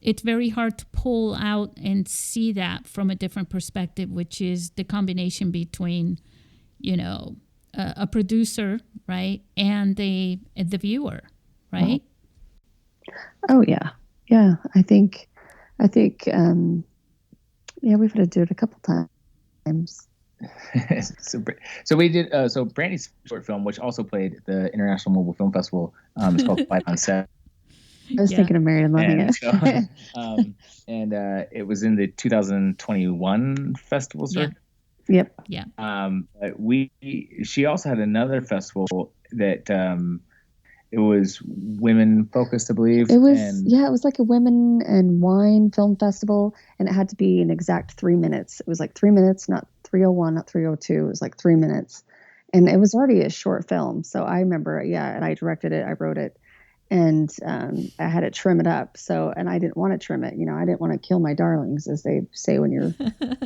it's very hard to pull out and see that from a different perspective, which is the combination between, a producer, right, and the viewer, right? Oh yeah, yeah. I think, we've had to do it a couple times. so we did. So Brandie's short film, which also played at the International Mobile Film Festival, is called 5 on 7. I was thinking of Mary and loving it. So, it was in the 2021 festival circuit. Yep. Yeah. But she also had another festival that it was women focused, I believe. It was like a women and wine film festival, and it had to be an exact 3 minutes. It was like 3 minutes, not 3:01, not 3:02. It was like 3 minutes, and it was already a short film. So I remember, and I directed it, I wrote it, and I had to trim it up. So, and I didn't want to trim it. I didn't want to kill my darlings, as they say when you're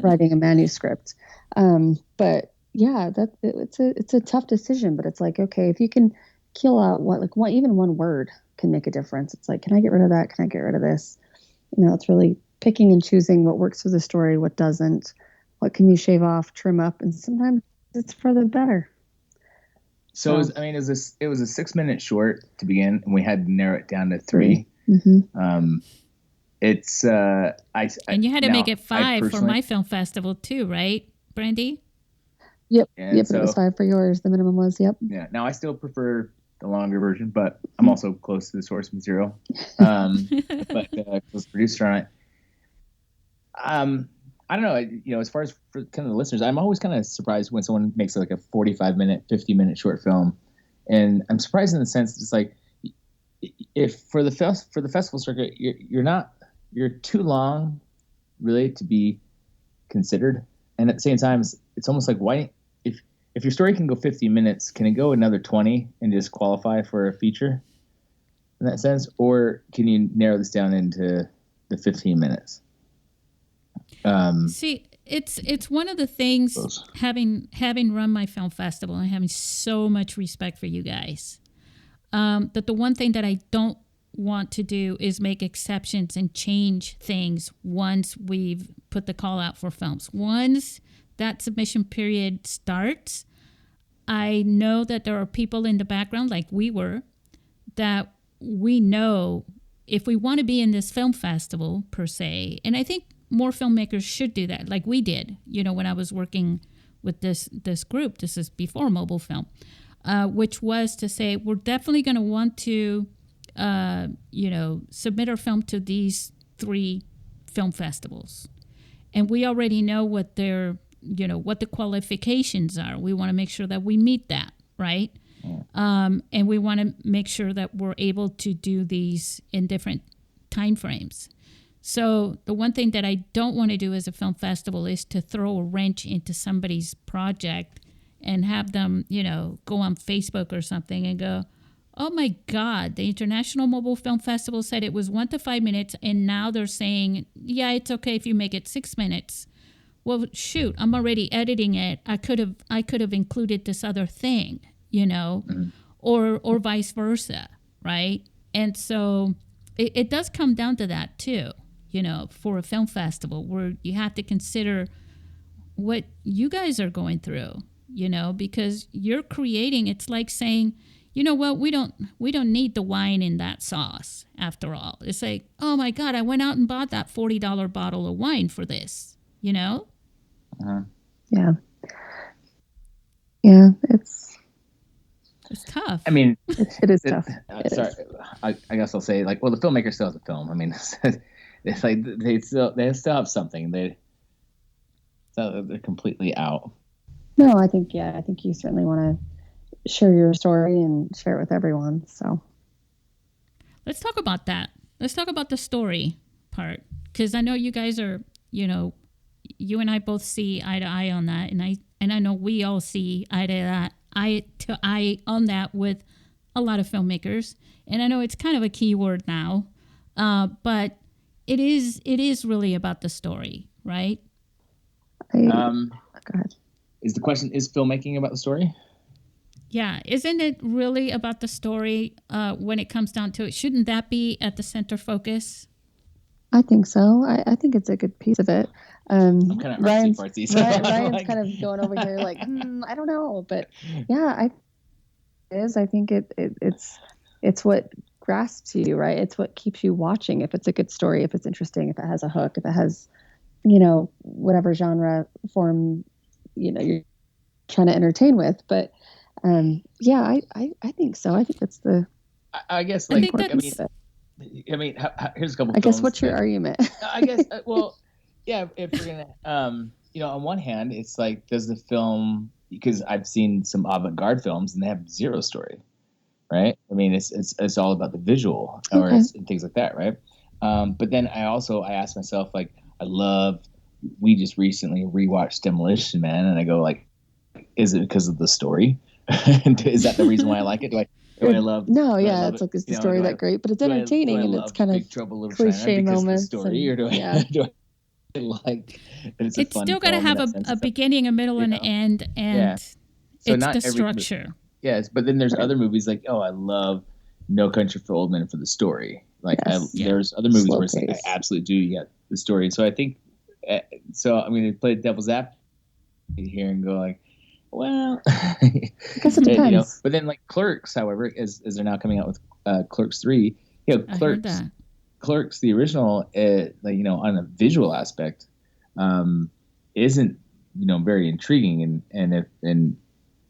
writing a manuscript. But yeah, it's a tough decision. But it's like, okay, if you can kill out even one word can make a difference. It's like, can I get rid of that? Can I get rid of this? It's really picking and choosing what works for the story, what doesn't, what can you shave off, trim up, and sometimes it's for the better. So it was a 6 minute short to begin, and we had to narrow it down to 3. Mm-hmm. And you had to make it 5 for my film festival too, right, Brandie? Yep. Yep. It was 5 for yours. The minimum was. Yep. Yeah. Now I still prefer the longer version, but I'm also close to the source material. But was producer on it. I don't know. As far as for kind of the listeners, I'm always kind of surprised when someone makes like a 45-minute, 50-minute short film, and I'm surprised in the sense it's like, if for the festival circuit, you're too long, really, to be considered, and at the same time, it's almost like, why, if your story can go 50 minutes, can it go another 20 and just qualify for a feature in that sense, or can you narrow this down into the 15 minutes? See, it's one of the things, having run my film festival and having so much respect for you guys, that the one thing that I don't want to do is make exceptions and change things once we've put the call out for films. Once that submission period starts, I know that there are people in the background, like we were, that we know if we want to be in this film festival per se, and I think more filmmakers should do that, like we did, when I was working with this group. This is before mobile film, which was to say, we're definitely going to want to submit our film to these 3 film festivals, and we already know what what the qualifications are. We want to make sure that we meet that, right? And we want to make sure that we're able to do these in different time frames. So the one thing that I don't want to do as a film festival is to throw a wrench into somebody's project and have them, go on Facebook or something and go, oh my God, the International Mobile Film Festival said it was 1 to 5 minutes, and now they're saying, yeah, it's okay if you make it 6 minutes. Well, shoot, I'm already editing it. I could have included this other thing, or vice versa, right? And so it does come down to that too, for a film festival, where you have to consider what you guys are going through, because you're creating. It's like saying, you know what, we don't need the wine in that sauce after all. It's like, oh my God, I went out and bought that $40 bottle of wine for this, Uh-huh. Yeah. Yeah, it's tough. I mean, it is tough. Sorry, I guess I'll say, like, well, the filmmaker still has a film. I mean, it's like they still have something. They're completely out. No, I think you certainly want to share your story and share it with everyone. So let's talk about that. Let's talk about the story part, because I know you guys are, you and I both see eye to eye on that, and I know we all see eye to eye on that with a lot of filmmakers. And I know it's kind of a key word now, but it is really about the story, right? Go ahead. Is the question, is filmmaking about the story? Yeah, isn't it really about the story when it comes down to it? Shouldn't that be at the center focus? I think so. I think it's a good piece of it. I'm kind of Ryan's Ryan's kind of going over here like, I don't know, but yeah, I think it's what grasps you, right? It's what keeps you watching. If it's a good story, if it's interesting, if it has a hook, if it has, whatever genre form you're trying to entertain with. But yeah, I think so. I think that's the. I guess I like think that's. here's a couple. I guess films what's your that, argument? I guess well, yeah. If we're gonna on one hand, it's like does the film, because I've seen some avant-garde films and they have zero story, right? I mean, it's all about the visual or and things like that, right? But then I ask myself, like, we just recently rewatched Demolition Man, and I go like, is it because of the story? Is that the reason why I like it? Do I love? No, yeah, it's like, is the story that great? But it's entertaining, and it's kind Big of Trouble Little cliche China moments. Of the story, or do I like? It's still got to have a beginning, a middle, and an end, and so it's the structure. Yes, but then there's other movies like, I love No Country for Old Men for the story. Like, there's other movies where it's like, I absolutely do get the story. So I think, I'm going to play devil's advocate here and go like, well, I guess it depends. But then like Clerks, however, as they're now coming out with Clerks 3, Clerks, the original, on a visual aspect, isn't very intriguing, and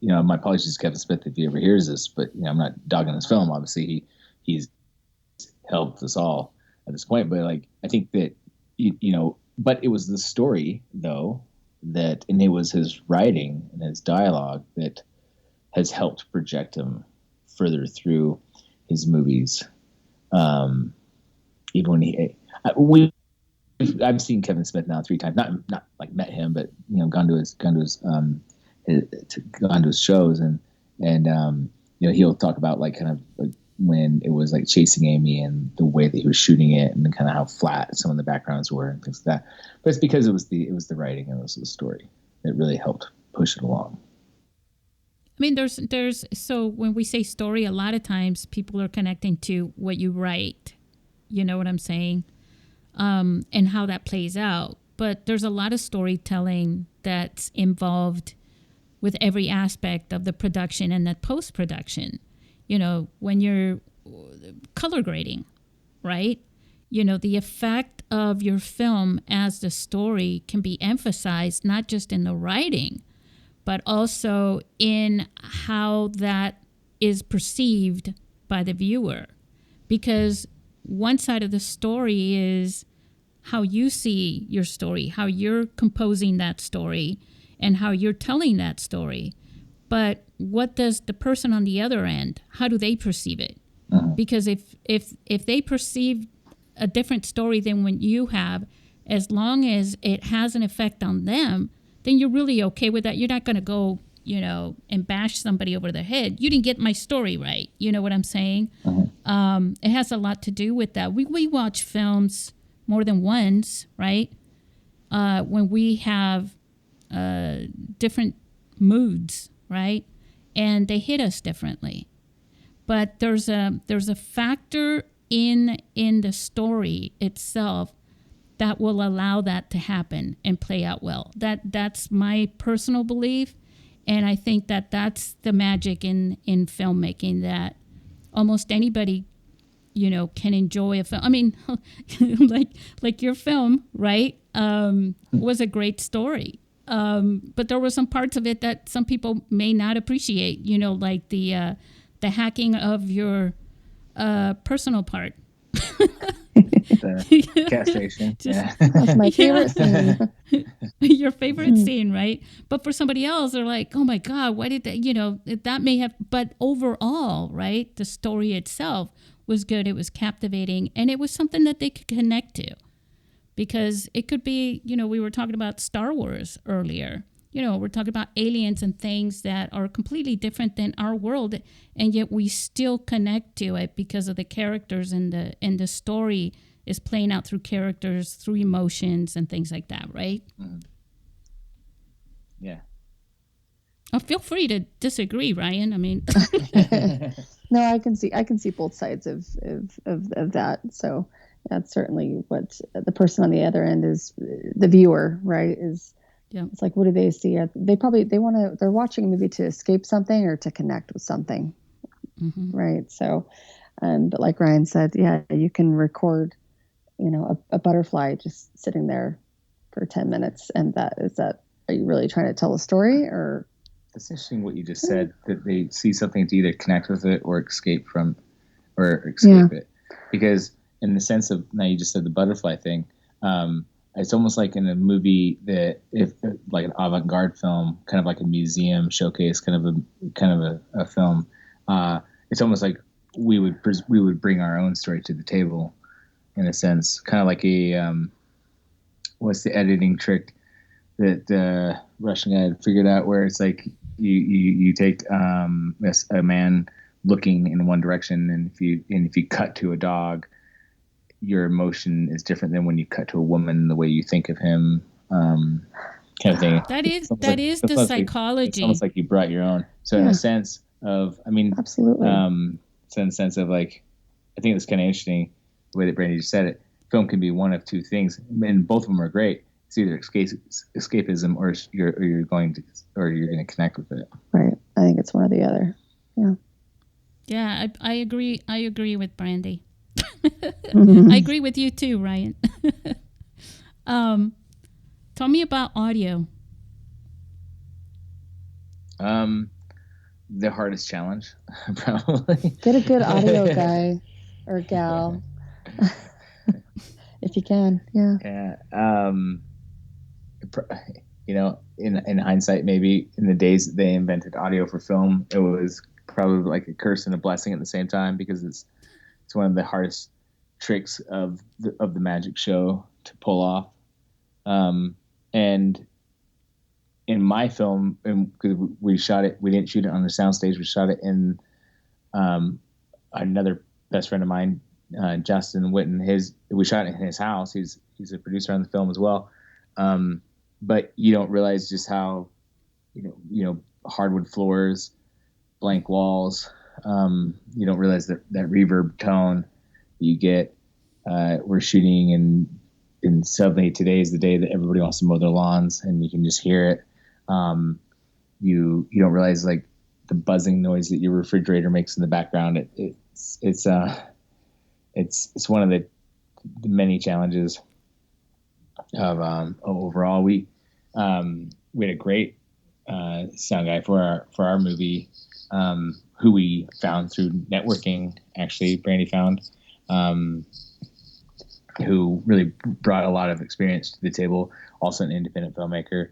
my apologies to Kevin Smith if he ever hears this, but I'm not dogging this film. Obviously, he's helped us all at this point, but like I think that but it was the story though and it was his writing and his dialogue that has helped project him further through his movies. Even when I've seen Kevin Smith now 3 times, not like met him, but gone to his shows, and he'll talk about like kind of like when it was like Chasing Amy and the way that he was shooting it and kind of how flat some of the backgrounds were and things like that. But it's because it was the writing and it was the story that really helped push it along. I mean, there's so when we say story, a lot of times people are connecting to what you write. You know what I'm saying? And how that plays out. But there's a lot of storytelling that's involved with every aspect of the production and the post-production. When you're color grading, right? The effect of your film as the story can be emphasized not just in the writing, but also in how that is perceived by the viewer. Because one side of the story is how you see your story, how you're composing that story, and how you're telling that story. But what does the person on the other end, how do they perceive it? Because if they perceive a different story than what you have, as long as it has an effect on them, then you're really okay with that. You're not going to go, and bash somebody over the head. You didn't get my story right. You know what I'm saying? It has a lot to do with that. We watch films more than once, right? When we have different moods, right? And they hit us differently. But there's a factor in the story itself that will allow that to happen and play out well. That's my personal belief, and I think that's the magic in filmmaking, that almost anybody can enjoy a film. I mean, like your film, right? Was a great story. But there were some parts of it that some people may not appreciate, like the hacking of your personal part. The gas station. That's my favorite scene. Your favorite scene, right? But for somebody else, they're like, oh my God, why did that, that may have, but overall, right? The story itself was good. It was captivating, and it was something that they could connect to. Because it could be, we were talking about Star Wars earlier. We're talking about aliens and things that are completely different than our world, and yet we still connect to it because of the characters, and the story is playing out through characters, through emotions and things like that, right? Mm-hmm. Yeah. Oh, feel free to disagree, Ryan. I mean, no, I can see both sides of that. So that's certainly what the person on the other end is, the viewer, right? Yeah. It's like, what do they see? They're watching a movie to escape something or to connect with something. Right. So, but like Ryan said, yeah, you can record, a butterfly just sitting there for 10 minutes. And that are you really trying to tell a story or? That's interesting what you just said, that they see something to either connect with it or escape it. Because in the sense of, now you just said the butterfly thing, it's almost like in a movie that, if like an avant-garde film, kind of like a museum showcase, kind of a film, it's almost like we would bring our own story to the table, in a sense, kind of like a what's the editing trick that the Russian guy had figured out, where it's like you take a man looking in one direction, and if you cut to a dog, your emotion is different than when you cut to a woman, the way you think of him, kind of thing. That is the psychology. It's almost like you brought your own. So in a sense of, absolutely. So in the sense of, like, I think it's kind of interesting the way that Brandie just said it. Film can be one of two things, and both of them are great. It's either escapism, or you're going to connect with it. Right. I think it's one or the other. Yeah. Yeah, I agree. I agree with Brandie. Mm-hmm. I agree with you too, Ryan. Tell me about audio. The hardest challenge, probably. Get a good audio guy or gal, if you can. Yeah. Yeah. In hindsight, maybe in the days that they invented audio for film, it was probably like a curse and a blessing at the same time, because it's one of the hardest tricks of the magic show to pull off. And in my film, because we shot it, we didn't shoot it on the soundstage. We shot it in another best friend of mine, Justin Witten. We shot it in his house. He's a producer on the film as well. But you don't realize just how, hardwood floors, blank walls. You don't realize that reverb tone you get. We're shooting, and suddenly today is the day that everybody wants to mow their lawns, and you can just hear it. You don't realize, like, the buzzing noise that your refrigerator makes in the background. It's one of the many challenges of overall. We had a great sound guy for our movie, who we found through networking. Actually, Brandie found, who really brought a lot of experience to the table. Also an independent filmmaker,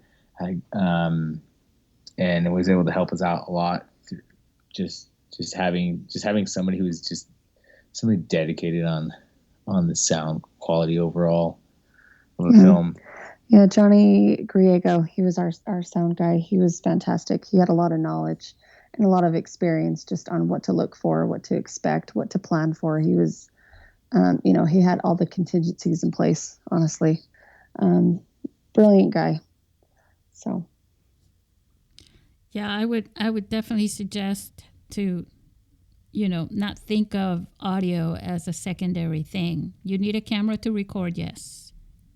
and was able to help us out a lot through just having somebody who was just somebody dedicated on the sound quality overall of a film. Yeah, Johnny Griego, he was our sound guy. He was fantastic. He had a lot of knowledge and a lot of experience just on what to look for, what to expect, what to plan for. He was, he had all the contingencies in place, honestly. Brilliant guy. So. Yeah, I would definitely suggest to, not think of audio as a secondary thing. You need a camera to record, yes.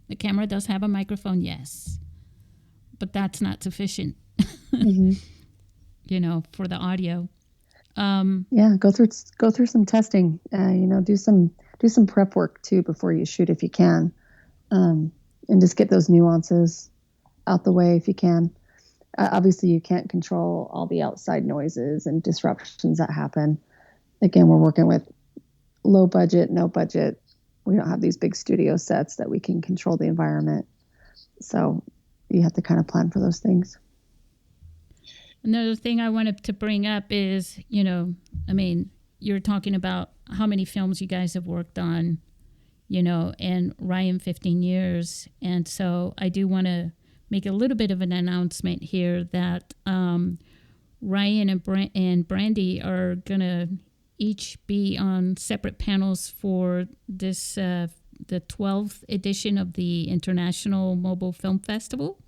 The camera does have a microphone, yes. But that's not sufficient, mm-hmm. For the audio. Go through some testing. Do some prep work too before you shoot if you can, and just get those nuances out the way if you can. Obviously, you can't control all the outside noises and disruptions that happen. Again, we're working with low budget, no budget. We don't have these big studio sets that we can control the environment. So you have to kind of plan for those things. Another thing I wanted to bring up is, you're talking about how many films you guys have worked on, and Ryan 15 years. And so I do want to make a little bit of an announcement here that Ryan and Brandie are going to each be on separate panels for this, the 12th edition of the International Mobile Film Festival.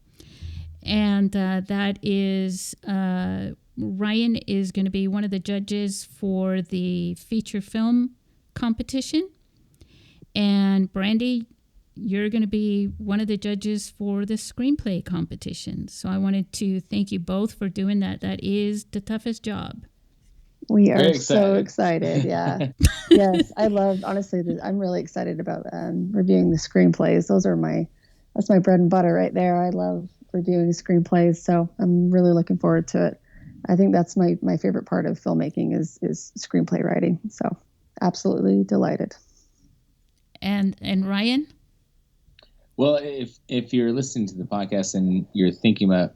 And that is, Ryan is going to be one of the judges for the feature film competition. And Brandie, you're going to be one of the judges for the screenplay competition. So I wanted to thank you both for doing that. That is the toughest job. We are so excited. Yeah. Yes. Honestly, I'm really excited about reviewing the screenplays. That's my bread and butter right there. I love reviewing screenplays. So I'm really looking forward to it. I think that's my favorite part of filmmaking is screenplay writing. So absolutely delighted. And Ryan? Well, if you're listening to the podcast and you're thinking about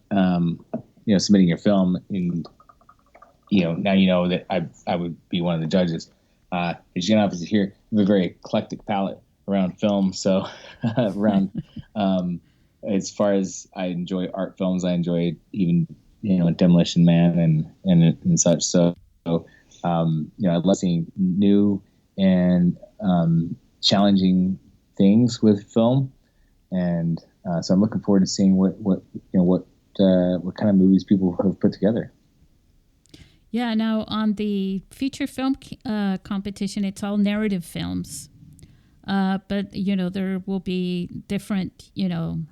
submitting your film, and now you know that I would be one of the judges. As you can obviously hear, I have a very eclectic palette around film. So around as far as I enjoy art films, I enjoy even Demolition Man and such. So I love seeing new and challenging things with film, and so I'm looking forward to seeing what kind of movies people have put together. Yeah, now on the feature film competition, it's all narrative films. But, there will be different,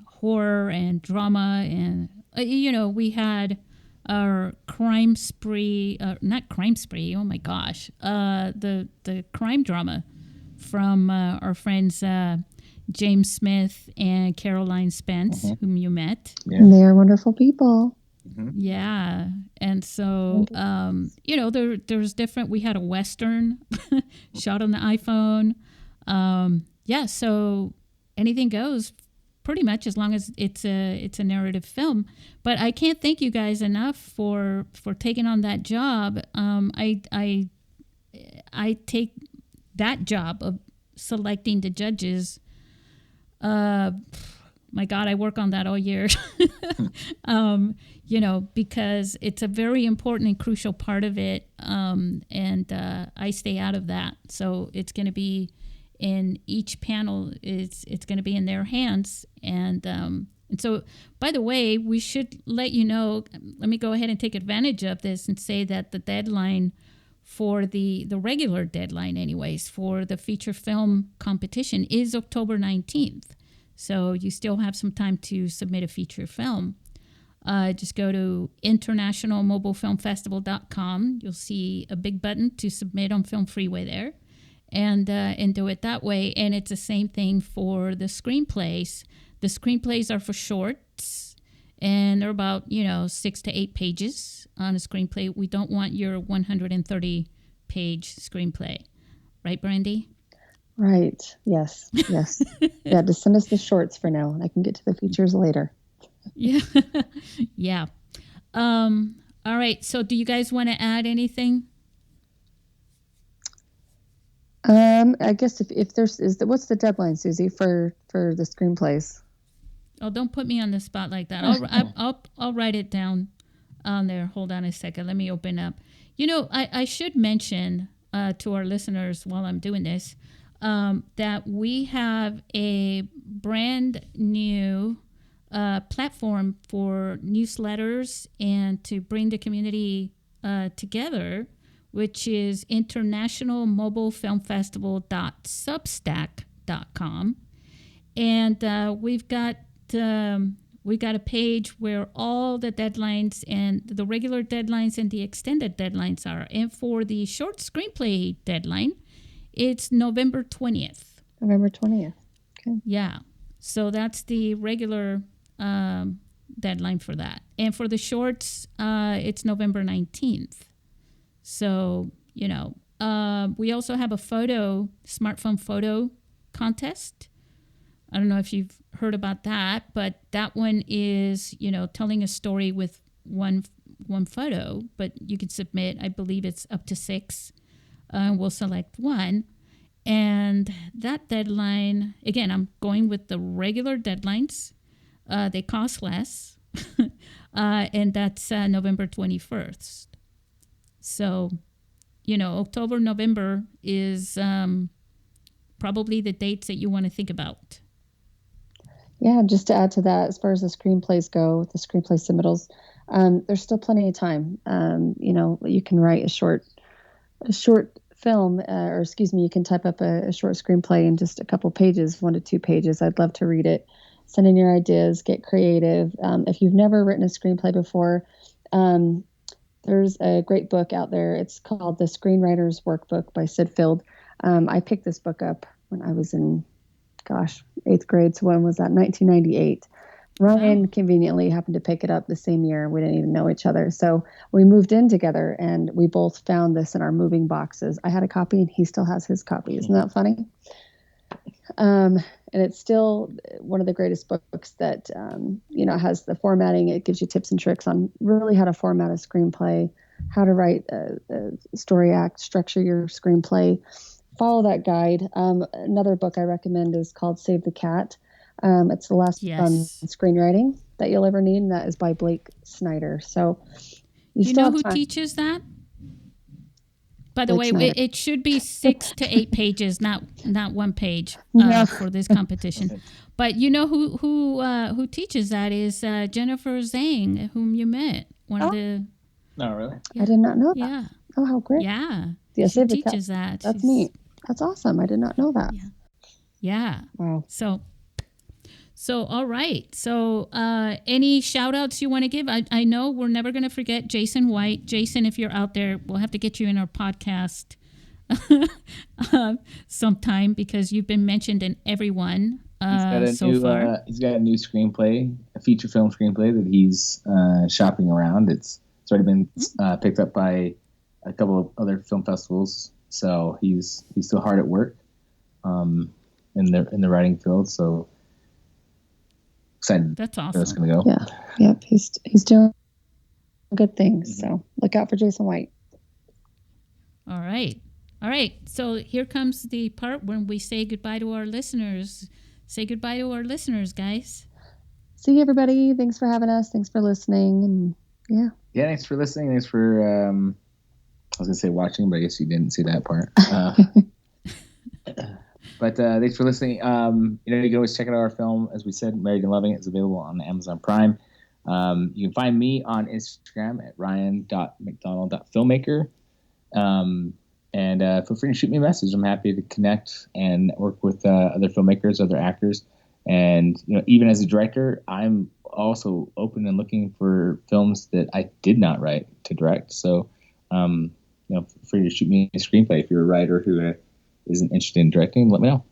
horror and drama. And, we had our crime spree, not crime spree, oh my gosh, the crime drama from our friends James Smith and Caroline Spence, whom you met. Yeah. They are wonderful people. Yeah. And so, there's different, we had a Western shot on the iPhone. So anything goes pretty much as long as it's a narrative film. But I can't thank you guys enough for taking on that job. I take that job of selecting the judges. My God, I work on that all year. Because it's a very important and crucial part of it. And I stay out of that. So it's going to be in each panel, it's going to be in their hands. And so, by the way, we should let you know, let me go ahead and take advantage of this and say that the deadline for the regular deadline anyways, for the feature film competition is October 19th. So you still have some time to submit a feature film. Just go to internationalmobilefilmfestival.com. You'll see a big button to submit on Film Freeway there, and do it that way. And it's the same thing for the screenplays. The screenplays are for shorts, and they're about 6 to 8 pages on a screenplay. We don't want your 130-page screenplay, right, Brandie? Right. Yes. Yeah. Just send us the shorts for now, and I can get to the features later. Yeah. Yeah. All right. So do you guys want to add anything? I guess if there's what's the deadline, Susie, for the screenplays? Oh, don't put me on the spot like that. I'll write it down on there. Hold on a second. Let me open up. I should mention to our listeners while I'm doing this, that we have a brand new platform for newsletters and to bring the community together, which is internationalmobilefilmfestival.substack.com. And we've got a page where all the deadlines and the regular deadlines and the extended deadlines are. And for the short screenplay deadline, it's November 20th. November 20th. Okay. Yeah. So that's the regular deadline for that. And for the shorts, it's November 19th. So, we also have a smartphone photo contest. I don't know if you've heard about that, but that one is, telling a story with one photo, but you can submit, I believe it's up to 6. We'll select one. And that deadline, again, I'm going with the regular deadlines. They cost less. And that's November 21st. So, October, November is probably the dates that you want to think about. Yeah, just to add to that, as far as the screenplays go, the screenplay submittals, there's still plenty of time. You can write a short film, you can type up a short screenplay in just a couple pages, 1 to 2 pages. I'd love to read it. Send in your ideas, get creative. If you've never written a screenplay before, there's a great book out there. It's called The Screenwriter's Workbook by Sid Field. I picked this book up when I was in, 8th grade. So when was that? 1998. Ryan conveniently happened to pick it up the same year. We didn't even know each other. So we moved in together and we both found this in our moving boxes. I had a copy and he still has his copy. Isn't that funny? And it's still one of the greatest books that, has the formatting. It gives you tips and tricks on really how to format a screenplay, how to write a story act, structure your screenplay, follow that guide. Another book I recommend is called Save the Cat. It's the last on screenwriting that you'll ever need, and that is by Blake Snyder. So you know who teaches that? By the way, it should be 6 to 8 pages, not 1 page for this competition. But you know who teaches that is Jennifer Zhang, whom you met. One of the. No, really? Yeah. I did not know that. Yeah. Oh, how great! Yeah. Yeah, she teaches that. That's neat. That's awesome. I did not know that. Yeah. Wow. So, all right. So, any shout outs you want to give? I know we're never going to forget Jason White. Jason, if you're out there, we'll have to get you in our podcast sometime because you've been mentioned in every one far. He's got a new screenplay, a feature film screenplay that he's shopping around. It's already been picked up by a couple of other film festivals. So he's still hard at work in the writing field. So excited. That's awesome. It's going to go. Yeah. Yep. He's doing good things. Mm-hmm. So look out for Jason White. All right. So here comes the part when we say goodbye to our listeners. Say goodbye to our listeners, guys. See you, everybody. Thanks for having us. Thanks for listening. And yeah. Thanks for listening. Thanks for I was going to say watching, but I guess you didn't see that part. But thanks for listening. You can always check out our film. As we said, Married and Loving It is available on Amazon Prime. You can find me on Instagram at ryan.mcdonald.filmmaker. And feel free to shoot me a message. I'm happy to connect and work with other filmmakers, other actors. And even as a director, I'm also open and looking for films that I did not write to direct. So feel free to shoot me a screenplay if you're a writer who isn't interested in directing. Let me know.